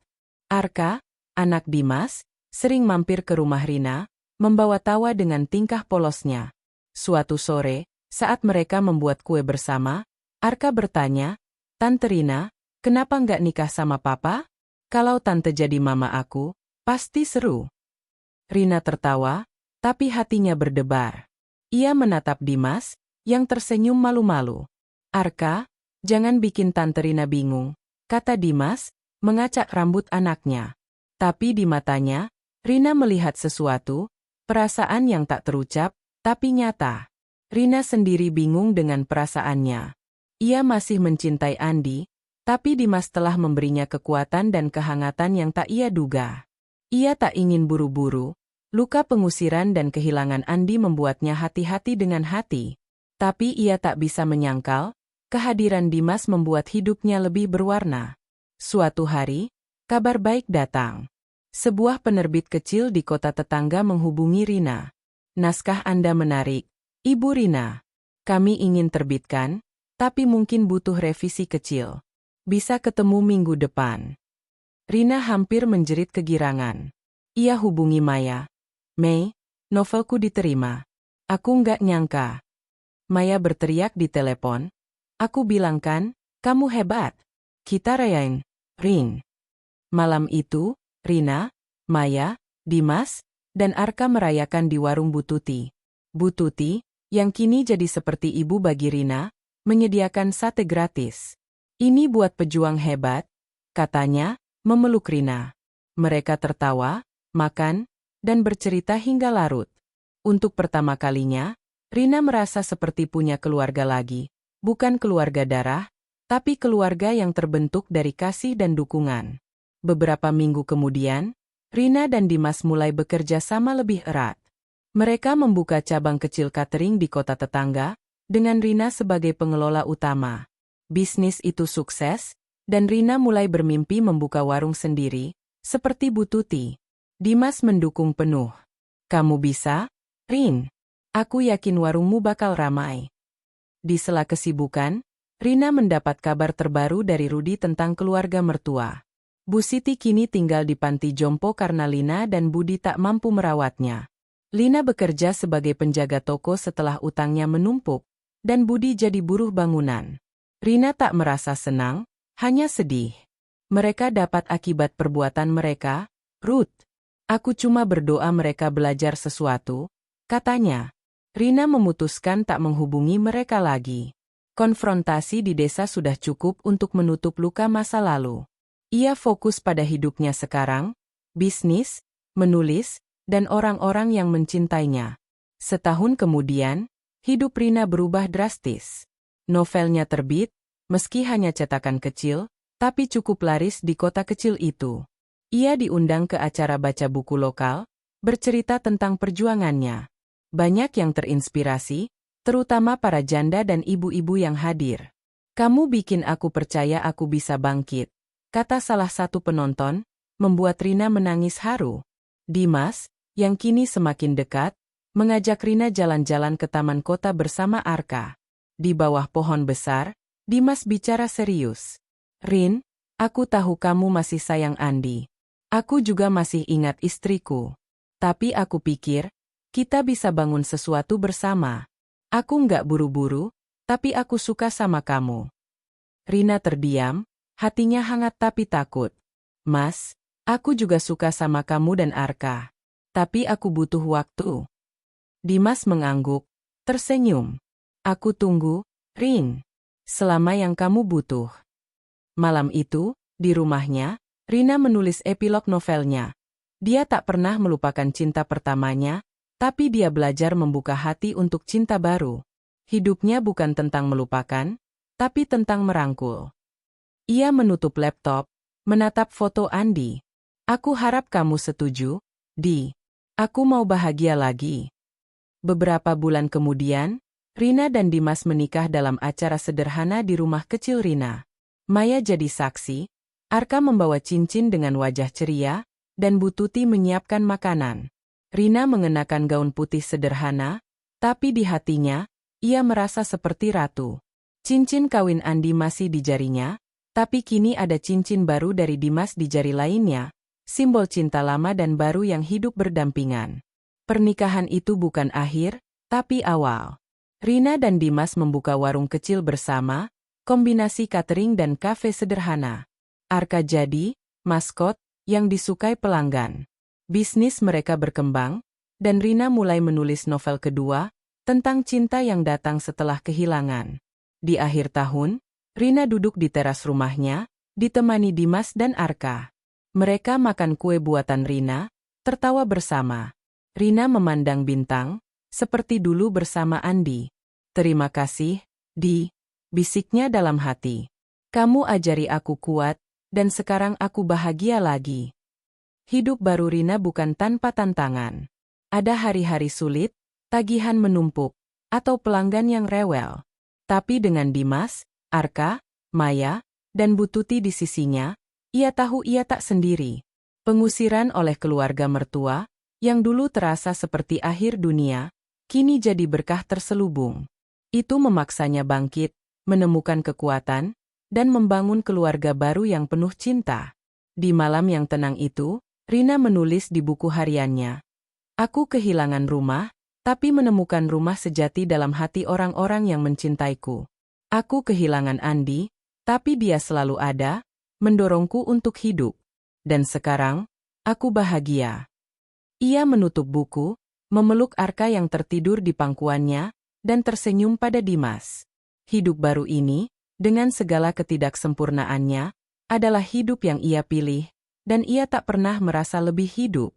Arka, anak Dimas, sering mampir ke rumah Rina, membawa tawa dengan tingkah polosnya. Suatu sore, saat mereka membuat kue bersama, Arka bertanya, "Tante Rina, kenapa nggak nikah sama papa? Kalau tante jadi mama aku, pasti seru." Rina tertawa, tapi hatinya berdebar. Ia menatap Dimas, yang tersenyum malu-malu. "Arka, jangan bikin Tante Rina bingung," kata Dimas, mengacak rambut anaknya. Tapi di matanya, Rina melihat sesuatu, perasaan yang tak terucap, tapi nyata. Rina sendiri bingung dengan perasaannya. Ia masih mencintai Andi, tapi Dimas telah memberinya kekuatan dan kehangatan yang tak ia duga. Ia tak ingin buru-buru. Luka pengusiran dan kehilangan Andi membuatnya hati-hati dengan hati. Tapi ia tak bisa menyangkal, kehadiran Dimas membuat hidupnya lebih berwarna. Suatu hari, kabar baik datang. Sebuah penerbit kecil di kota tetangga menghubungi Rina. "Naskah Anda menarik, Ibu Rina. Kami ingin terbitkan, tapi mungkin butuh revisi kecil. Bisa ketemu minggu depan." Rina hampir menjerit kegirangan. Ia hubungi Maya. "Mei, novelku diterima. Aku nggak nyangka." Maya berteriak di telepon. "Aku bilang kan, kamu hebat. Kita rayain, Rin." Malam itu, Rina, Maya, Dimas, dan Arka merayakan di warung Bu Tuti. Bu Tuti, yang kini jadi seperti ibu bagi Rina, menyediakan sate gratis. "Ini buat pejuang hebat," katanya, memeluk Rina. Mereka tertawa, makan, dan bercerita hingga larut. Untuk pertama kalinya, Rina merasa seperti punya keluarga lagi. Bukan keluarga darah, tapi keluarga yang terbentuk dari kasih dan dukungan. Beberapa minggu kemudian, Rina dan Dimas mulai bekerja sama lebih erat. Mereka membuka cabang kecil catering di kota tetangga, dengan Rina sebagai pengelola utama. Bisnis itu sukses, dan Rina mulai bermimpi membuka warung sendiri, seperti Bu Tuti. Dimas mendukung penuh. "Kamu bisa, Rin. Aku yakin warungmu bakal ramai." Di sela kesibukan, Rina mendapat kabar terbaru dari Rudi tentang keluarga mertua. Bu Siti kini tinggal di panti jompo karena Lina dan Budi tak mampu merawatnya. Lina bekerja sebagai penjaga toko setelah utangnya menumpuk, dan Budi jadi buruh bangunan. Rina tak merasa senang, hanya sedih. Mereka dapat akibat perbuatan mereka, Ruth. "Aku cuma berdoa mereka belajar sesuatu," katanya. Rina memutuskan tak menghubungi mereka lagi. Konfrontasi di desa sudah cukup untuk menutup luka masa lalu. Ia fokus pada hidupnya sekarang, bisnis, menulis, dan orang-orang yang mencintainya. Setahun kemudian, hidup Rina berubah drastis. Novelnya terbit, meski hanya cetakan kecil, tapi cukup laris di kota kecil itu. Ia diundang ke acara baca buku lokal, bercerita tentang perjuangannya. Banyak yang terinspirasi, terutama para janda dan ibu-ibu yang hadir. "Kamu bikin aku percaya aku bisa bangkit," kata salah satu penonton, membuat Rina menangis haru. Dimas, yang kini semakin dekat, mengajak Rina jalan-jalan ke taman kota bersama Arka. Di bawah pohon besar, Dimas bicara serius. "Rin, aku tahu kamu masih sayang Andi. Aku juga masih ingat istriku. Tapi aku pikir, kita bisa bangun sesuatu bersama. Aku nggak buru-buru, tapi aku suka sama kamu." Rina terdiam, hatinya hangat tapi takut. "Mas, aku juga suka sama kamu dan Arka. Tapi aku butuh waktu." Dimas mengangguk, tersenyum. "Aku tunggu, Rin. Selama yang kamu butuh." Malam itu, di rumahnya, Rina menulis epilog novelnya. Dia tak pernah melupakan cinta pertamanya, tapi dia belajar membuka hati untuk cinta baru. Hidupnya bukan tentang melupakan, tapi tentang merangkul. Ia menutup laptop, menatap foto Andi. "Aku harap kamu setuju, Di. Aku mau bahagia lagi." Beberapa bulan kemudian, Rina dan Dimas menikah dalam acara sederhana di rumah kecil Rina. Maya jadi saksi, Arka membawa cincin dengan wajah ceria, dan Bu Tuti menyiapkan makanan. Rina mengenakan gaun putih sederhana, tapi di hatinya, ia merasa seperti ratu. Cincin kawin Andi masih di jarinya, tapi kini ada cincin baru dari Dimas di jari lainnya, simbol cinta lama dan baru yang hidup berdampingan. Pernikahan itu bukan akhir, tapi awal. Rina dan Dimas membuka warung kecil bersama, kombinasi catering dan kafe sederhana. Arka jadi maskot yang disukai pelanggan. Bisnis mereka berkembang, dan Rina mulai menulis novel kedua tentang cinta yang datang setelah kehilangan. Di akhir tahun, Rina duduk di teras rumahnya, ditemani Dimas dan Arka. Mereka makan kue buatan Rina, tertawa bersama. Rina memandang bintang, seperti dulu bersama Andi. "Terima kasih, Di," bisiknya dalam hati. "Kamu ajari aku kuat, dan sekarang aku bahagia lagi." Hidup baru Rina bukan tanpa tantangan. Ada hari-hari sulit, tagihan menumpuk, atau pelanggan yang rewel. Tapi dengan Dimas, Arka, Maya, dan Bu Tuti di sisinya, ia tahu ia tak sendiri. Pengusiran oleh keluarga mertua, yang dulu terasa seperti akhir dunia, kini jadi berkah terselubung. Itu memaksanya bangkit, menemukan kekuatan, dan membangun keluarga baru yang penuh cinta. Di malam yang tenang itu, Rina menulis di buku hariannya. "Aku kehilangan rumah, tapi menemukan rumah sejati dalam hati orang-orang yang mencintaiku. Aku kehilangan Andi, tapi dia selalu ada, mendorongku untuk hidup. Dan sekarang, aku bahagia." Ia menutup buku, memeluk Arka yang tertidur di pangkuannya, dan tersenyum pada Dimas. Hidup baru ini, dengan segala ketidaksempurnaannya, adalah hidup yang ia pilih, dan ia tak pernah merasa lebih hidup.